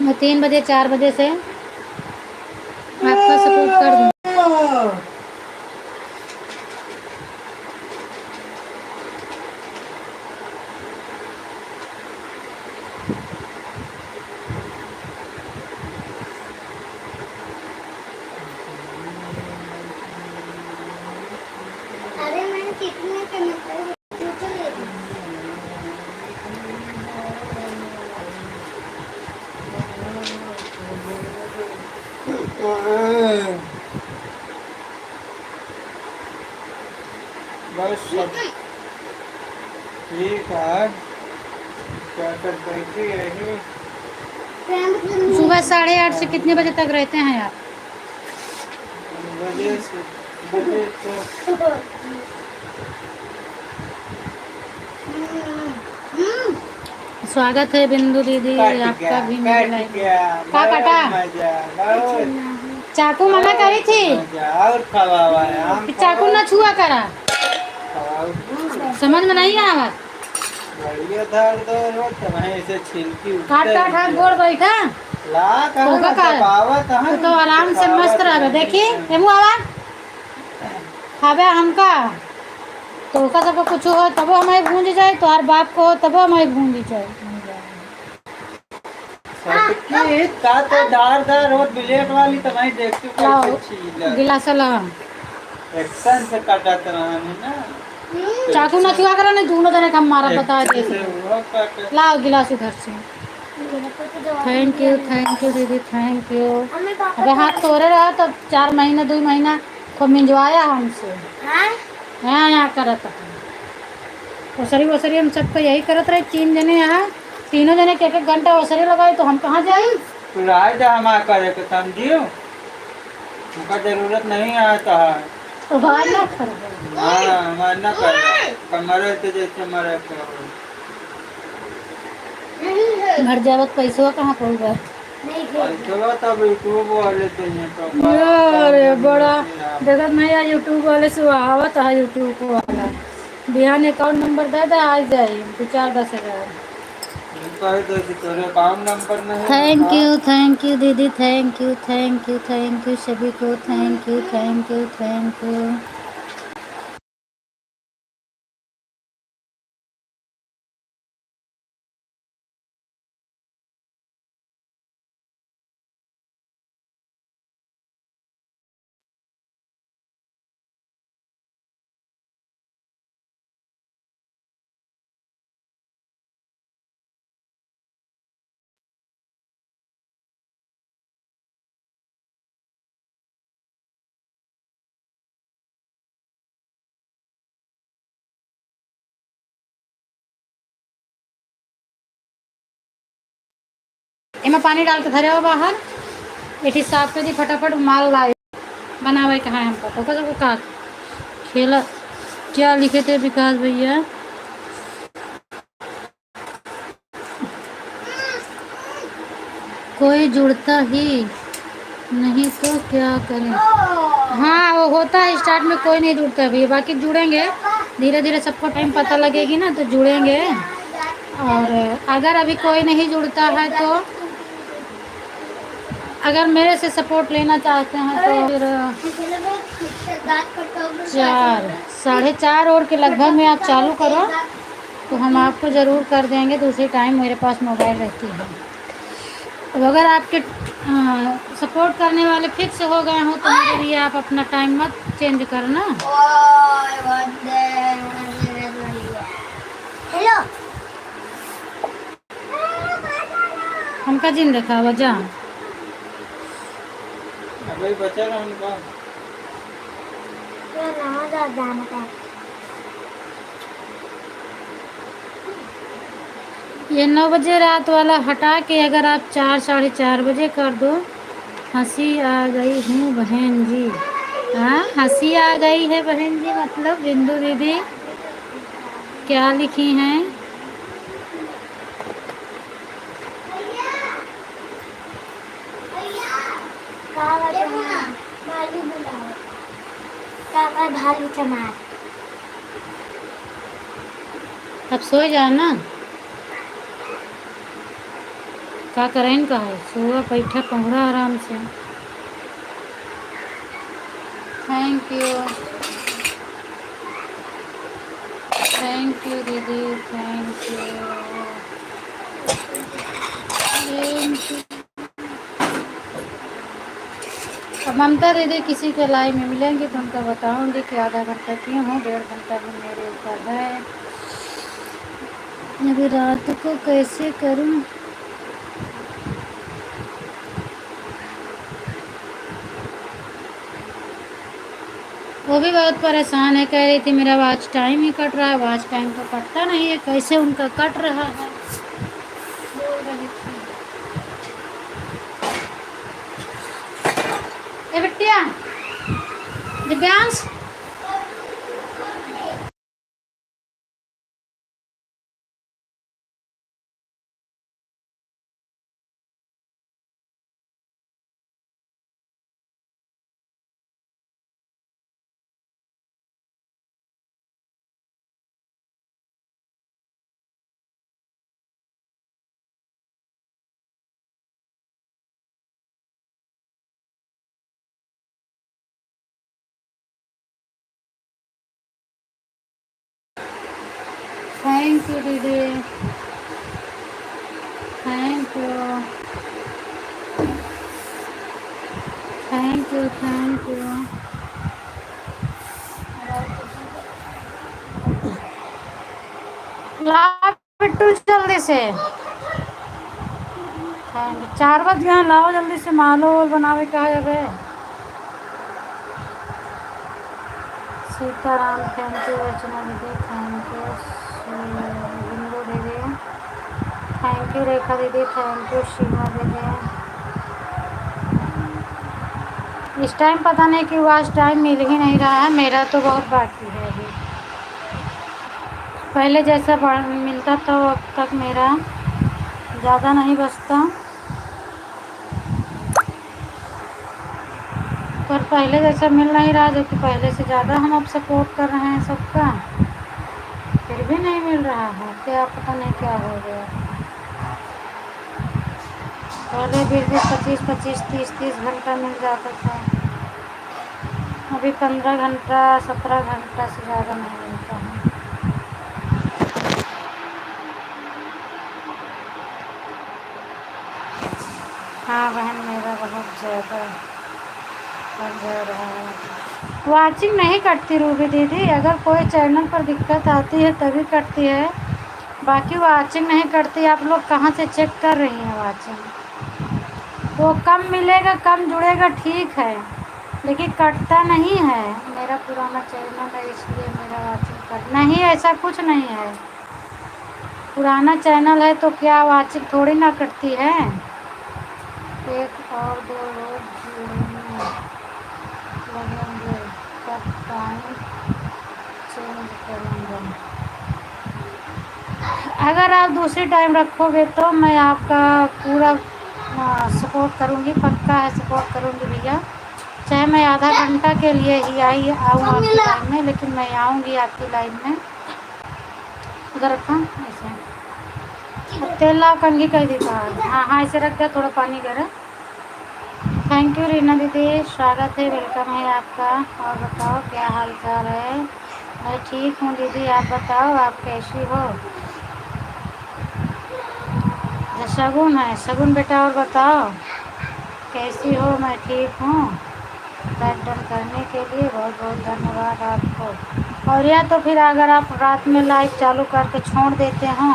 A: मैं 3 बजे 4 बजे से आपका सपोर्ट कर दूँ।
D: अरे मैंने कितने करना था तू तो ले ली।
C: बस सब ठीक है, क्या कर बैठी है।
A: सुबह 8:30 से कितने बजे तक रहते हैं आप?
C: बजे से बजे तो
A: स्वागत है बिंदु दीदी आपका भी मेरे लाइव। का काटा? चाकू मना करी थी
C: और खवावा है आम
A: कि चाकू ना छुआ करा, समझ में नहीं आवा।
C: बढ़िया धार दो रोट वहीं से छिलकी
A: काट काट हाथ गोड़ बैठा
C: ला
A: होगा का?
C: कहाँ
A: तो आराम से मस्त रहे। देखी एमू आवा खावे हमका तो का सबको कुछ हो तब हमें भूंज जाए, तो हर बाप को हो तब हमें भूंज जाए।
C: सबकी का तो दार रोट ब्लेड वाली तो मैं देखती हूँ
A: लाओ
C: कैसे छीला
A: गिलास ला,
C: एक्शन से काटत रहनी ना।
A: चाकू ना छुआ करा, नहीं दोनों जने का मारा बता दे।
C: से वो काटे
A: लाओ गिलास उधर से। थैंक यू दीदी, थैंक यू। अबे हाथ तोड़े रहा तो 4 महीना 2 महीना को मिंजवाया हमसे, यहाँ यहाँ करत ओसरी वसरी हम सबको यही करत रहे। 3 जने यहाँ, तीनों जने के 1 घंटा ओसरी लगाए तो हम कहाँ जाए?
C: तू राय जा हमारा करे के समझियो, उनका जरूरत नहीं आता है।
A: तो बाहर ना कर
C: हाँ हमारा ना कर कमरे तो जैसे मरे करो।
A: घर जावत पैसवा कहाँ पड़ गए?
C: चलो तब यूट्यूब वाले तो ये तो
A: अरे बड़ा देखत नहीं है, यूट्यूब वाले से आवत है। यूट्यूब वाला बिहान अकाउंट नंबर दे दे, आ जाए 2-4-10 हज़ार।
C: कह दो कि तेरे अकाउंट नंबर नहीं।
A: थैंक यू दीदी, थैंक यू सभी को, थैंक यू। इमा पानी डाल के धरे हो बाहर, एठी साफ कर दी फटाफट, माल लाए बनावे कहाँ है हमको तो कसम का खेला। क्या लिखे थे विकास भैया? कोई जुड़ता ही नहीं तो क्या करें? हाँ वो होता है, स्टार्ट में कोई नहीं जुड़ता भी, बाकी जुड़ेंगे धीरे धीरे, सबको टाइम पता लगेगी ना तो जुड़ेंगे। और अगर अभी कोई नहीं जुड़ता है तो अगर मेरे से सपोर्ट लेना चाहते हैं तो फिर 4-4:30 और के लगभग में आप चालू करो तो हम आपको ज़रूर कर देंगे। दूसरी टाइम मेरे पास मोबाइल रहती है। तो अगर आपके सपोर्ट करने वाले फिक्स हो गए हो तो मेरे लिए आप अपना टाइम मत चेंज करना। पंकज जी ने देखा वजह
C: अभी बचा रहा उनका।
D: पूरा नमाज और जाना था।
A: ये 9 बजे रात वाला हटा के अगर आप 4 साढ़े 4 बजे कर दो। हंसी आ गई हूँ बहन जी। हाँ हंसी आ गई है बहन जी, मतलब बिंदु दीदी क्या लिखी हैं?
D: काला चमार भालू बुलाओ। काला भालू चमार।
A: अब सो जाना। का करें का है सोआ बैठा पहुरा आराम से। थैंक यू दीदी, थैंक यू। अब ममता दीदी किसी के लाइव में मिलेंगे तो उनका बताऊंगी कि आधा घंटा क्यों हूँ, 1.5 घंटा भी मेरे ऊपर है। अभी रात को कैसे करूं? वो भी बहुत परेशान है, कह रही थी मेरा वॉच टाइम ही कट रहा है। वॉच टाइम तो कटता नहीं है, कैसे उनका कट रहा है बोल रही थी। ए बिटिया दिव्यांश, थैंक यू दीदी, thank you thank you thank you. ला बिट्टू जल्दी से। 4 बज गए, लाओ जल्दी से, मालो बनावे का है। अबे सीताराम थैंक यू, रचना दीदी थैंक यू, बिंदु दीदी थैंक यू, रेखा दीदी थैंक यू, सीमा दीदी। इस टाइम पता नहीं क्यों आज टाइम मिल ही नहीं रहा है, मेरा तो बहुत बाकी है अभी। पहले जैसा मिलता था अब तक मेरा ज़्यादा नहीं बचता, पर पहले जैसा मिल नहीं रहा, जो कि पहले से ज़्यादा हम अब सपोर्ट कर रहे हैं सबका, फिर भी नहीं मिल रहा है। क्या पता नहीं क्या हो गया। पहले 20-25 25 30 घंटा मिल जाता था, अभी 15 घंटा 17 घंटा से ज़्यादा नहीं मिलता है। हाँ बहन, मेरा बहुत ज़्यादा बढ़ जा रहा है। वाचिंग नहीं कटती रूबी दीदी, अगर कोई चैनल पर दिक्कत आती है तभी कटती है, बाकी वाचिंग नहीं कटती। आप लोग कहाँ से चेक कर रही हैं वाचिंग? वो कम मिलेगा, कम जुड़ेगा, ठीक है, लेकिन कटता नहीं है। मेरा पुराना चैनल है इसलिए मेरा वाचिंग कट नहीं, ऐसा कुछ नहीं है। पुराना चैनल है तो क्या वाचिंग थोड़ी ना कटती है। 1 और 2 रोज जुड़ने लगेंगे तब टाइम चेंज करेंगे। अगर आप दूसरी टाइम रखोगे तो मैं आपका पूरा सपोर्ट करूँगी, पक्का है सपोर्ट करूँगी भैया। चाहे मैं आधा घंटा के लिए ही आऊँ आपकी लाइन में, लेकिन मैं आऊँगी आपकी लाइन में। उधर रखा ऐसे तेल ला कंघी कर दी बाहर। हाँ हाँ ऐसे रख दिया, थोड़ा पानी गर्म। थैंक यू रीना दीदी, स्वागत है, वेलकम है आपका। और बताओ क्या हाल चाल है? मैं ठीक हूँ दीदी, आप बताओ आप कैसी हो? शगुन है, शगुन बेटा, और बताओ कैसी हो? मैं ठीक हूँ। लाइक डन करने के लिए बहुत बहुत धन्यवाद आपको। और या तो फिर अगर आप रात में लाइव चालू करके छोड़ देते हो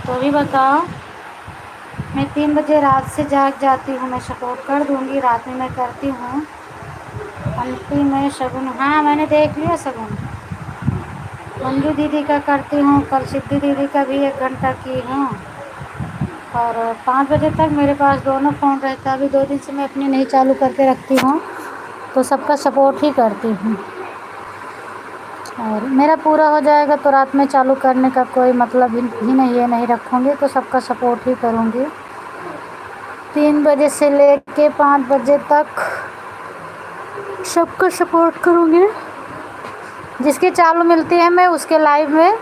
A: तो भी बताओ। मैं 3 बजे रात से जाग जाती हूँ, मैं सपोर्ट कर दूँगी, रात में मैं करती हूँ। आंटी मैं शगुन, हाँ मैंने देख लिया शगुन। मंजू दीदी का करती हूँ, कल सिद्धि दीदी का भी 1 घंटा की हूँ। और 5 बजे तक मेरे पास दोनों फ़ोन रहता है। अभी 2 दिन से मैं अपनी नहीं चालू करके रखती हूँ, तो सबका सपोर्ट ही करती हूँ। और मेरा पूरा हो जाएगा तो रात में चालू करने का कोई मतलब ही नहीं है, नहीं रखूँगी, तो सबका सपोर्ट ही करूँगी। 3 बजे से लेके 5 बजे तक सबका सपोर्ट करूँगी। जिसकी चालू मिलती है मैं उसके लाइव में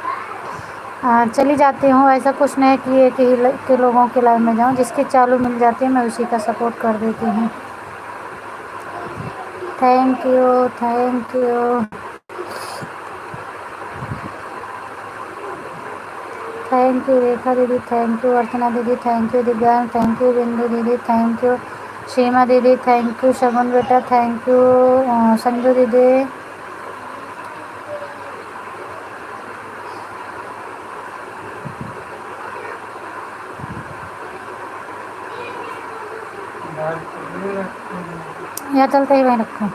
A: चली जाती हूँ। ऐसा कुछ नहीं कि एक ही के लोगों के लाइव में जाऊँ, जिसकी चालू मिल जाती है मैं उसी का सपोर्ट कर देती हूँ। Thank you, thank you, thank you Rekha दीदी, थैंक यू अर्चना दीदी, thank you Divyang, thank you Bindu दीदी, थैंक यू सीमा दीदी, थैंक यू शगुन बेटा, थैंक यू संजू दीदी। यहाँ चलते ही वहीं रखो।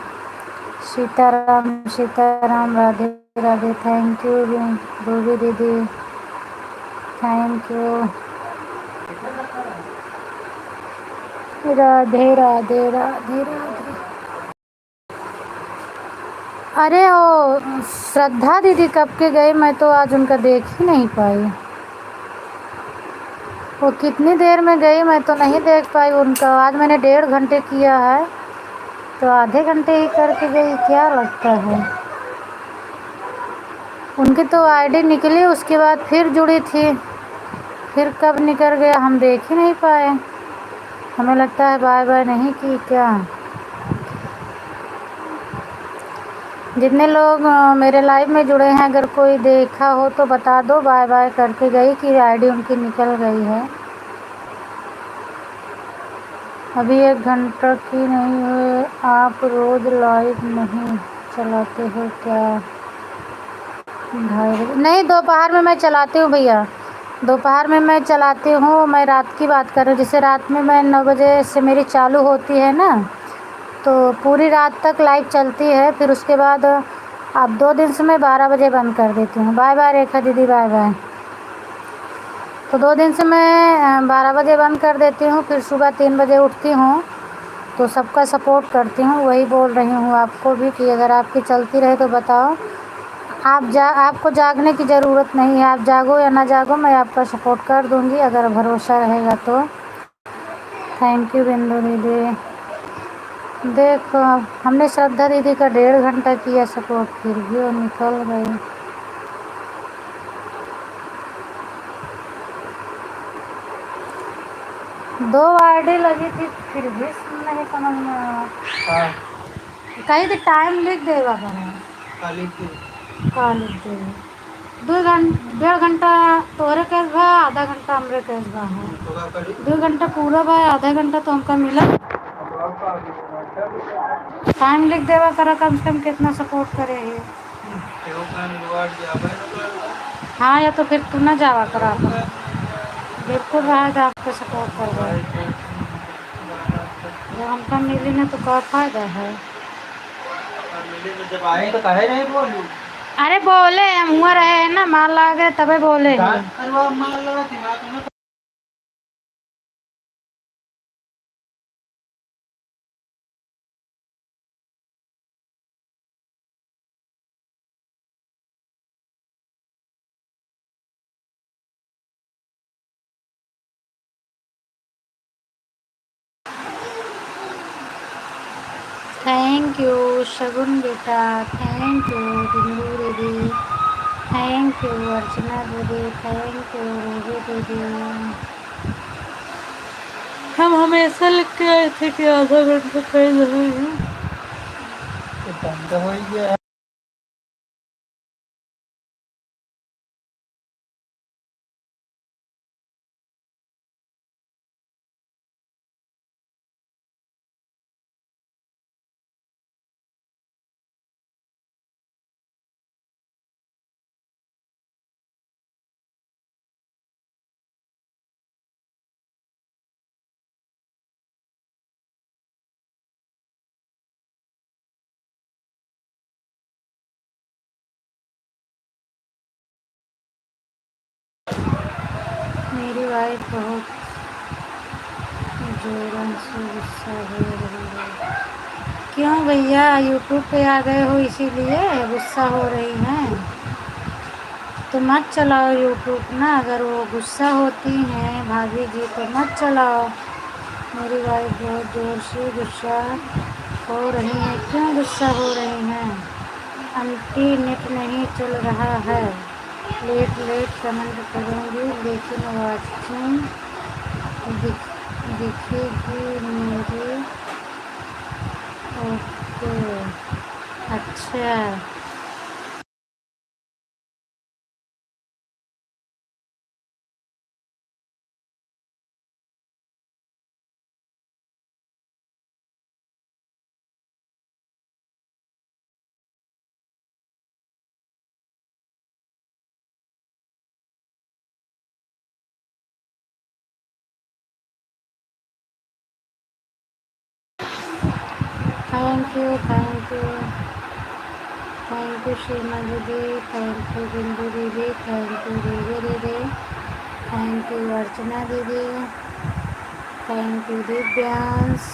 A: Sitaram Sitaram, Radhe Radhe, thank you Ruby दीदी, थैंक यू, राधे राधे राधे राधे। अरे वो श्रद्धा दीदी कब के गए, मैं तो आज उनका देख ही नहीं पाई। वो कितनी देर में गई मैं तो नहीं देख पाई उनका। आज मैंने 1.5 घंटे किया है, तो आधे घंटे ही करके गई, क्या लगता है। उनकी तो आईडी निकली, उसके बाद फिर जुड़ी थी, फिर कब निकल गया हम देख ही नहीं पाए। हमें लगता है बाय बाय नहीं की क्या। जितने लोग मेरे लाइव में जुड़े हैं, अगर कोई देखा हो तो बता दो बाय बाय करके गई कि आईडी उनकी निकल गई है। अभी 1 घंटा की नहीं हुए। आप रोज़ लाइव नहीं चलाते हो क्या? 2:30 नहीं, दोपहर में मैं चलाती हूँ भैया, दोपहर में मैं चलाती हूँ। मैं रात की बात कर रही हूँ, जैसे रात में मैं 9 बजे से मेरी चालू होती है ना, तो पूरी रात तक लाइव चलती है। फिर उसके बाद अब 2 दिन से मैं 12 बजे बंद कर देती हूँ। बाय बाय रेखा दीदी, बाय बाय। तो 2 दिन से मैं 12 बजे बंद कर देती हूँ, फिर सुबह 3 बजे उठती हूँ, तो सबका सपोर्ट करती हूँ। वही बोल रही हूँ आपको भी कि अगर आपकी चलती रहे तो बताओ। आपको जागने की ज़रूरत नहीं है, आप जागो या ना जागो मैं आपका सपोर्ट कर दूँगी, अगर भरोसा रहेगा तो। थैंक यू बिंदु दीदी। देखो हमने श्रद्धा दीदी का 1.5 घंटा किया सपोर्ट, फिर भी वो निकल गई। दो आईडी लगी थी, फिर भी नहीं समझ में आया। कहीं तो टाइम लिख देगा का लिख देगा। 1.5 घंटा तोहरे केस बा, आधा घंटा हमरे केस बा है। 2 घंटा पूरा बा, आधा घंटा तो हमका मिला। टाइम लिख देवा करा, कम से कम कितना सपोर्ट करे है। हाँ, या तो फिर तू ना जावा करा अपन, बिल्कुल रहा जा आपको सपोर्ट कर दे। जब हमका मिली ना तो क्या फायदा है।
C: जब आए तो कहे नहीं बोलू।
A: अरे बोले हम हुआ रहे हैं ना, मान लगे तबे बोले हैं।
C: मान लगा दिमाग में
A: थैंक यू शगुन बेटा, थैंक यू बिंदु दीदी, थैंक यू अर्चना दीदी, थैंक यू रूबी दीदी। हम हमेशा लिख के आए थे कि आधा घंटा कर रहे हैं।
C: बंद हो गया।
A: मेरी वाइफ बहुत जोरों से गुस्सा हो रही है। क्यों भैया, यूट्यूब पे आ गए हो इसीलिए गुस्सा हो रही हैं? तो मत चलाओ यूट्यूब ना, अगर वो गुस्सा होती हैं भाभी जी तो मत चलाओ। मेरी वाइफ बहुत ज़ोर से गुस्सा हो रही हैं। क्यों गुस्सा हो रही हैं? आंटी नेट नहीं चल रहा है, लेट लेट कमेंट करूँगी लेकिन वाचिंग दिखेगी मेरी। ओके, अच्छा। Thank you, thank you, thank you Seema दीदी, थैंक यू बिंदु दीदी, थैंक यू दीदी दीदी, थैंक यू अर्चना दीदी, thank you Divyansh,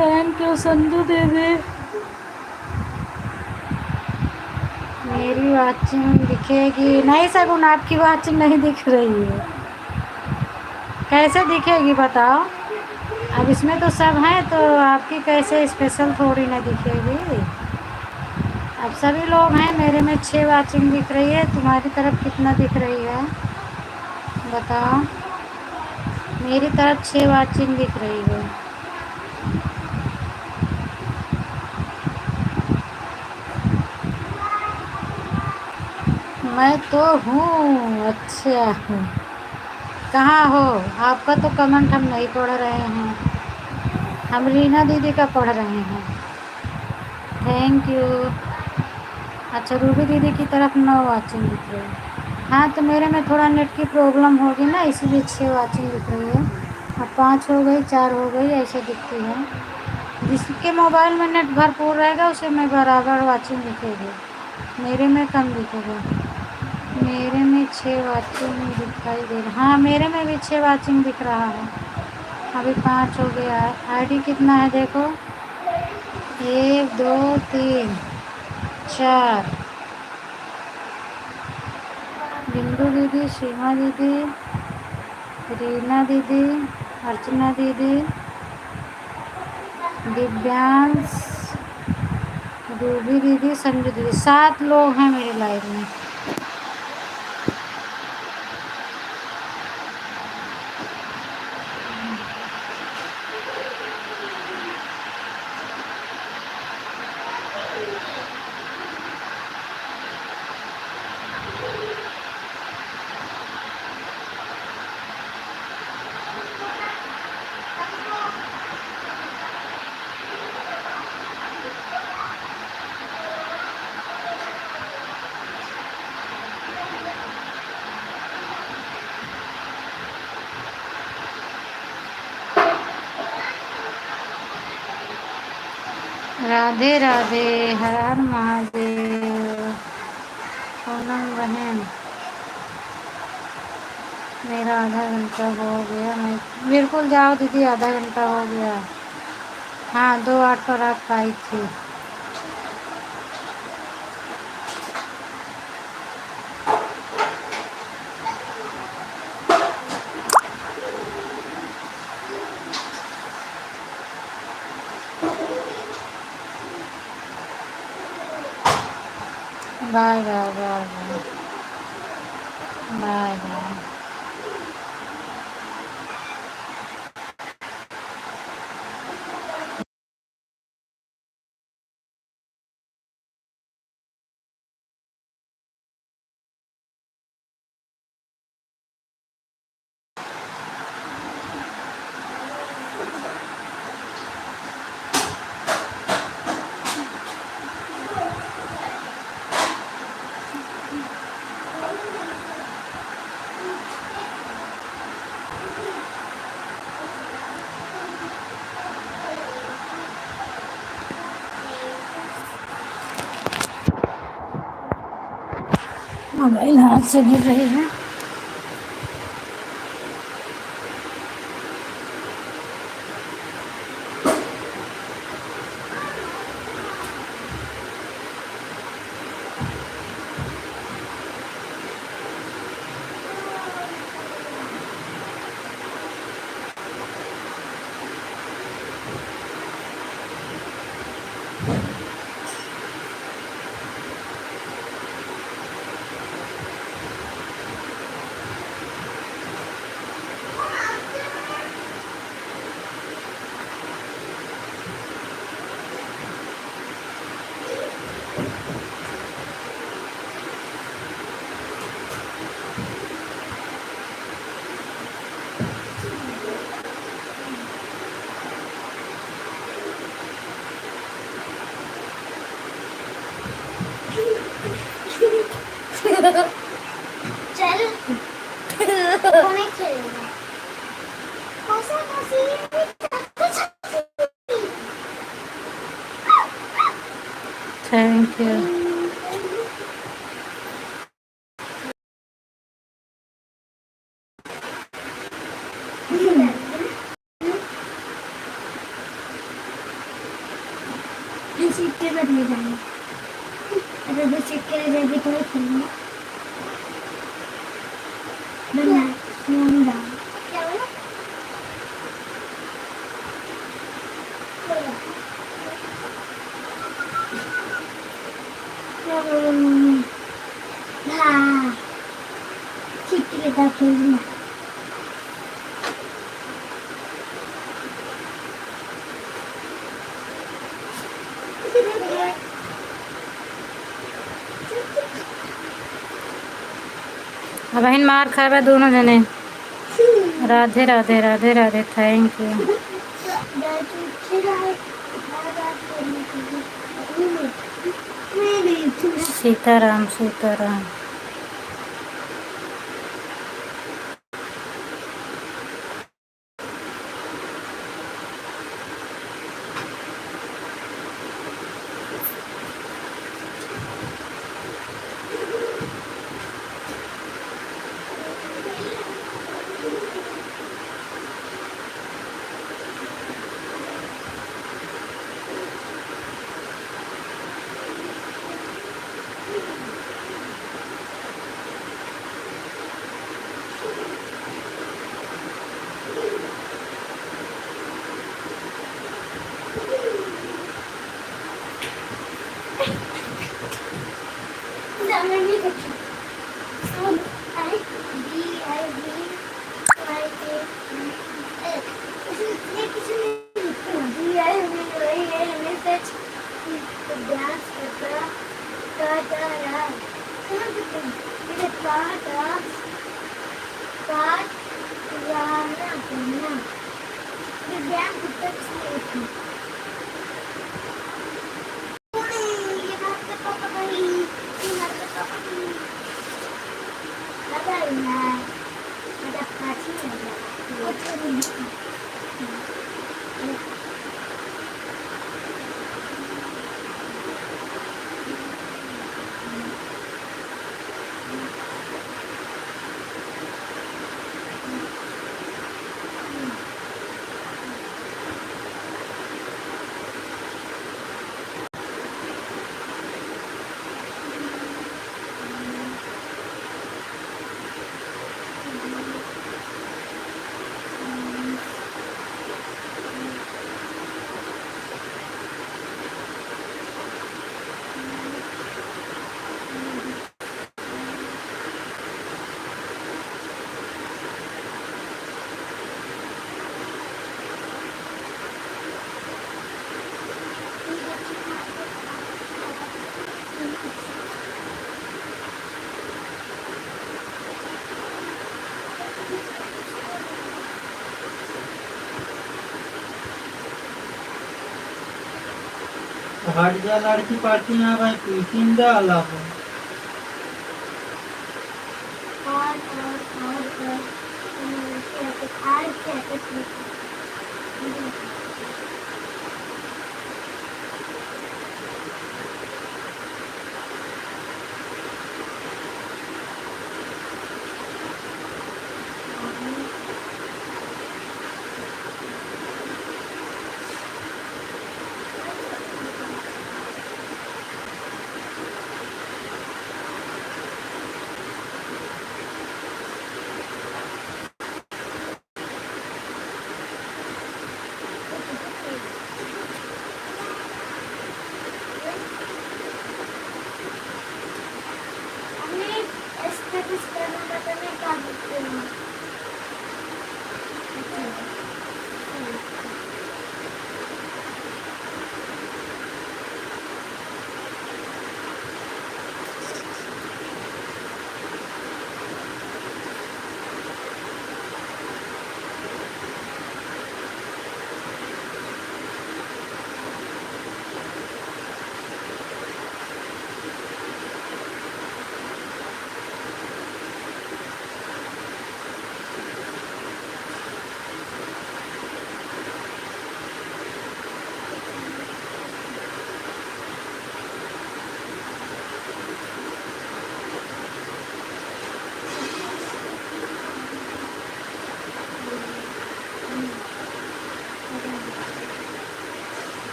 A: thank you Sandhu दीदी। मेरी वाचिंग दिखेगी नहीं सगुन, आपकी वाचिंग नहीं दिख रही है। कैसे दिखेगी बताओ? अब इसमें तो सब हैं तो आपकी कैसे स्पेशल थोड़ी ना दिखेगी। अब सभी लोग हैं, मेरे में 6 वाचिंग दिख रही है, तुम्हारी तरफ कितना दिख रही है बताओ? मेरी तरफ 6 वाचिंग दिख रही है। मैं तो हूँ, अच्छा कहाँ हो? आपका तो कमेंट हम नहीं पढ़ रहे हैं, हम रीना दीदी का पढ़ रहे हैं। Thank you. अच्छा, रूबी दीदी की तरफ 9 वाचिंग दिख रही है। हाँ तो मेरे में थोड़ा नेट की प्रॉब्लम होगी ना, इसीलिए 6 वाचिंग दिख रही है। अब 5 हो गई, 4 हो गई, ऐसे दिखती है। जिसके मोबाइल में नेट भरपूर रहेगा उसे में बराबर वाचिंग दिखेगी, मेरे में कम दिखेगा। मेरे में 6 वाचिंग दिखाई दे रहा। हाँ मेरे में भी 6 वाचिंग दिख रहा है। अभी 5 हो गया है। आईडी कितना है देखो, 1 2 3 4। बिंदु दीदी, सीमा दीदी, रीना दीदी, अर्चना दीदी, दिव्यांश, रूबी दीदी, संजू दीदी, 7 लोग हैं मेरी लाइफ में। राधे राधे, हर हर महादेव। पूनम बहन, मेरा आधा घंटा हो गया। मैं बिल्कुल जाओ दीदी, आधा घंटा हो गया। हाँ 2 8 पर आप आई थी। Bye bye bye bye bye bye. Mobile हाथ से गिर रही है।
D: चल वो नहीं खेलेगा ऐसा
A: थैंक यू।
D: सिक्के बदले जाएंगे अगर दो सिक्के रह जाएंगे तो खेलेंगे बनना होगा क्या बोला हाँ सिक्के के साथ खेलना
A: अब बहन मार खावे दोनों जने। राधे राधे राधे राधे। Thank you. सीताराम सीताराम।
C: हट जा लड़की पार्टी ना भाई पीटिंग डाला हो
D: कुछ करूँगा तो मैं क्या करूँगा?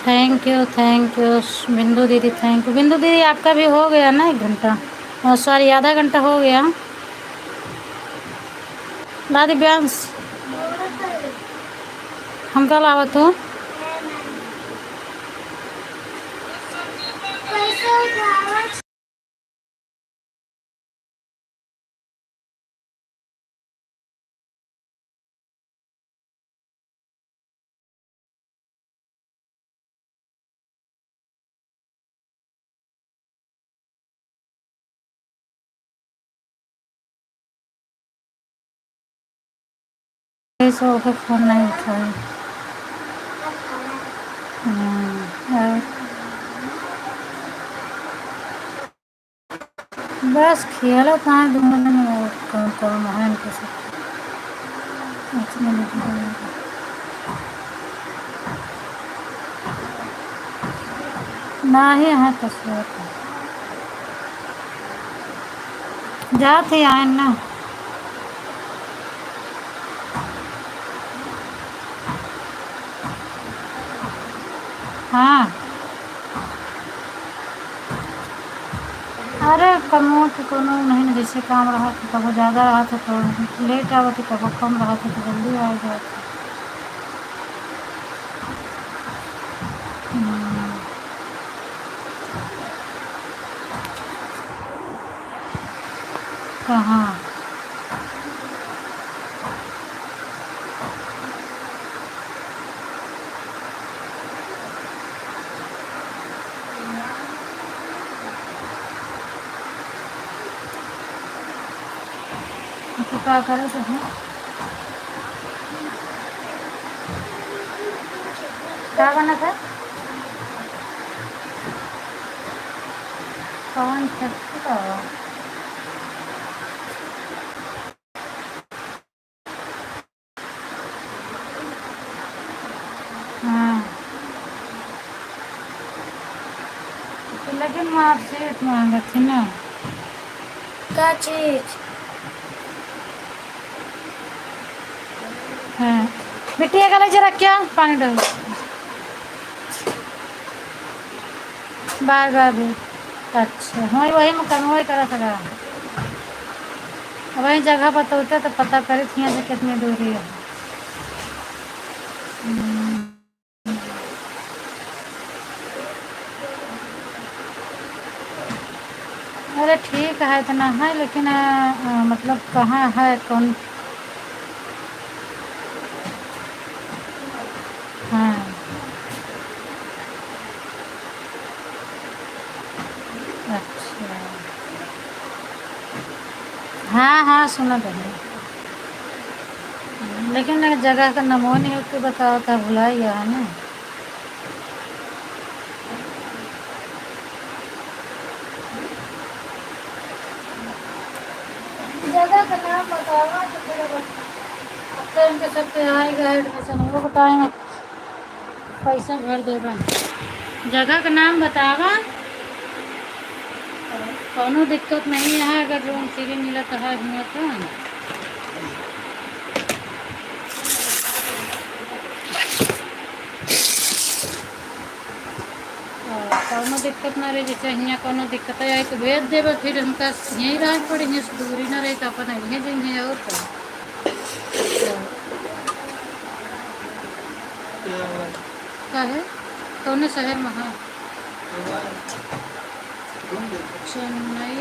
A: थैंक यू बिंदु दीदी, थैंक यू बिंदु दीदी। आपका भी हो गया ना 1 घंटा, सॉरी आधा घंटा हो गया। ला दिव्यांश हम कल आवत हो।
D: कैसे उठावा?
A: सो के फ़ोन नहीं उठाया। और बस खेला कहाँ दूँगा मैं, कौन कौन है इनके साथ। ना ही है तस्वीर जाते आए ना। हाँ अरे कमो तो कोनो नहीं ना, जैसे काम रहा तो कबो ज़्यादा रहा था तो लेट आवत, कबो कम रहा था तो जल्दी आ जाते। कहाँ तो क्या करे तो है, क्या बना था कौन था। हाँ तो लेकिन मार्कशीट मांगा थी ना।
D: क्या चीज?
A: हाँ बिटिया का लीजिए, रख क्या पानी डाल बार बार भी। अच्छा वही वही में कम वही करा था, वही जगह बताते तो पता करी थी यहाँ से कितनी दूरी है। अरे ठीक है इतना है, लेकिन मतलब कहाँ है कौन। हाँ अच्छा हाँ हाँ सुना था, लेकिन जगह का नमो नहीं उसके बताओ था, भुला गया है ना। जगह का नाम बताओ तो फिर अब तो इनके सब पे आएगा एडमिशन, वो बताएंगे पैसा भर देगा। जगह का नाम बतावा, कोनो दिक्कत नहीं है, अगर रूम फ्री मिला तो है हुआ तो। कोनो दिक्कत ना रही, जैसे यहाँ कोनो दिक्कत है तो भेज देवे, फिर हमका यहीं रह पड़ी, यहाँ से दूरी ना रही तो अपन यहीं जाएंगे और क्या है कौन शहर में है। चेन्नई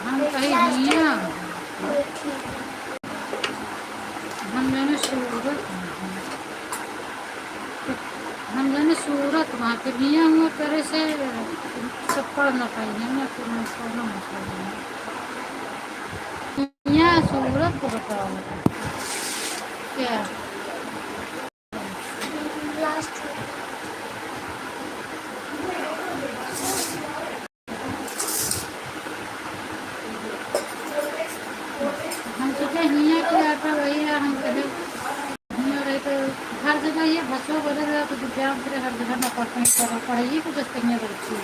A: हम कहीं यहाँ, हम जाने सूरत, हम जाने सूरत वहाँ फिर यहाँ हुआ करे से सब पढ़ ना पाएंगे ना, फिर हम पढ़ना ना पाएंगे। यहाँ सूरत को बताओ क्या।
D: लास्ट
A: हम सोचे हियाँ की आटा वही है, हम कहे हियाँ रहे तो हर जगह ये बसों बदल रहा तो दिव्यांग फिर हर जगह ना पढ़ाइए को जैसे कहीं बच्ची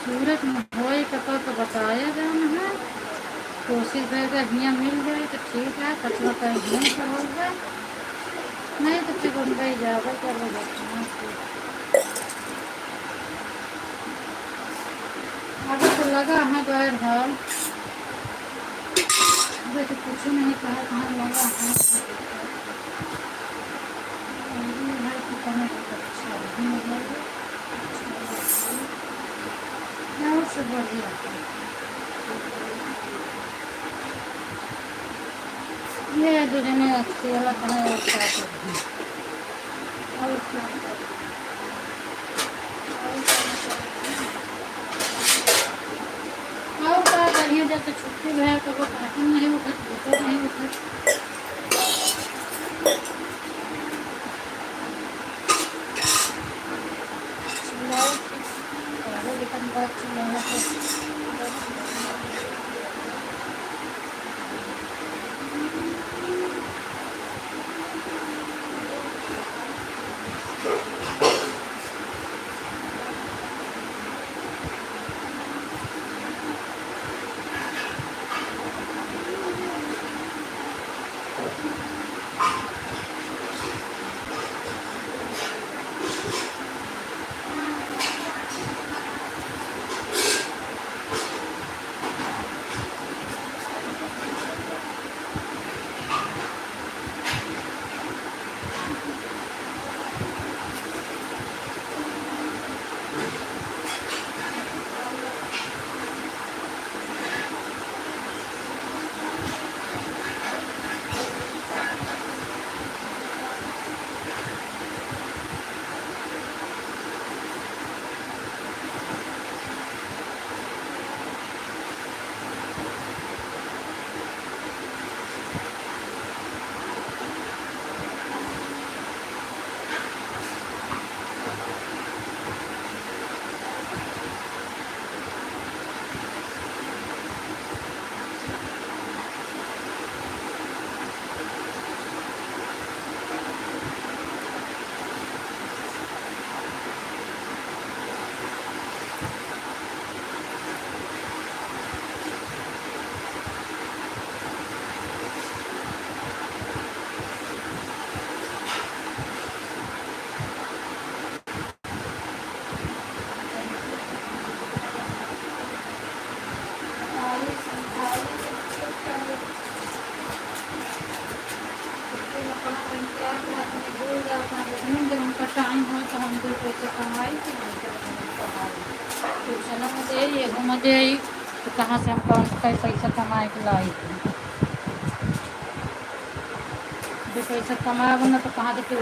A: सूरत में होई तो बताया जाना है। कोशिश करके हियाँ मिल जाए तो ठीक है, कचरा कहीं घूम कर हो जाए, नहीं तो फिर उनका ही जाकर कर अभी तो लगा है गैर हाल, अभी तो कुछ नहीं कहा कहाँ लगा है। अभी है कि कहाँ तक अच्छा भी लगेगा, और से बढ़िया ये दुनिया अच्छी वाला कहाँ और क्या करें। और क्या करें। और क्या करिए, जैसे छुट्टी है तो वो कार्टून नहीं उठत, भूतर नहीं उठत। चिल्लाओ, पढ़ो लिखन बात चिल्लाना तो जब उनका टाइम हो तो हम दो पैसे कमाई कि नहीं कमाई, ट्यूशन में दे ये घूम दे तो कहाँ से हम कौन कई पैसा कमाए के लाई थी। दो पैसा कमाए ना तो कहाँ से ट्यूशन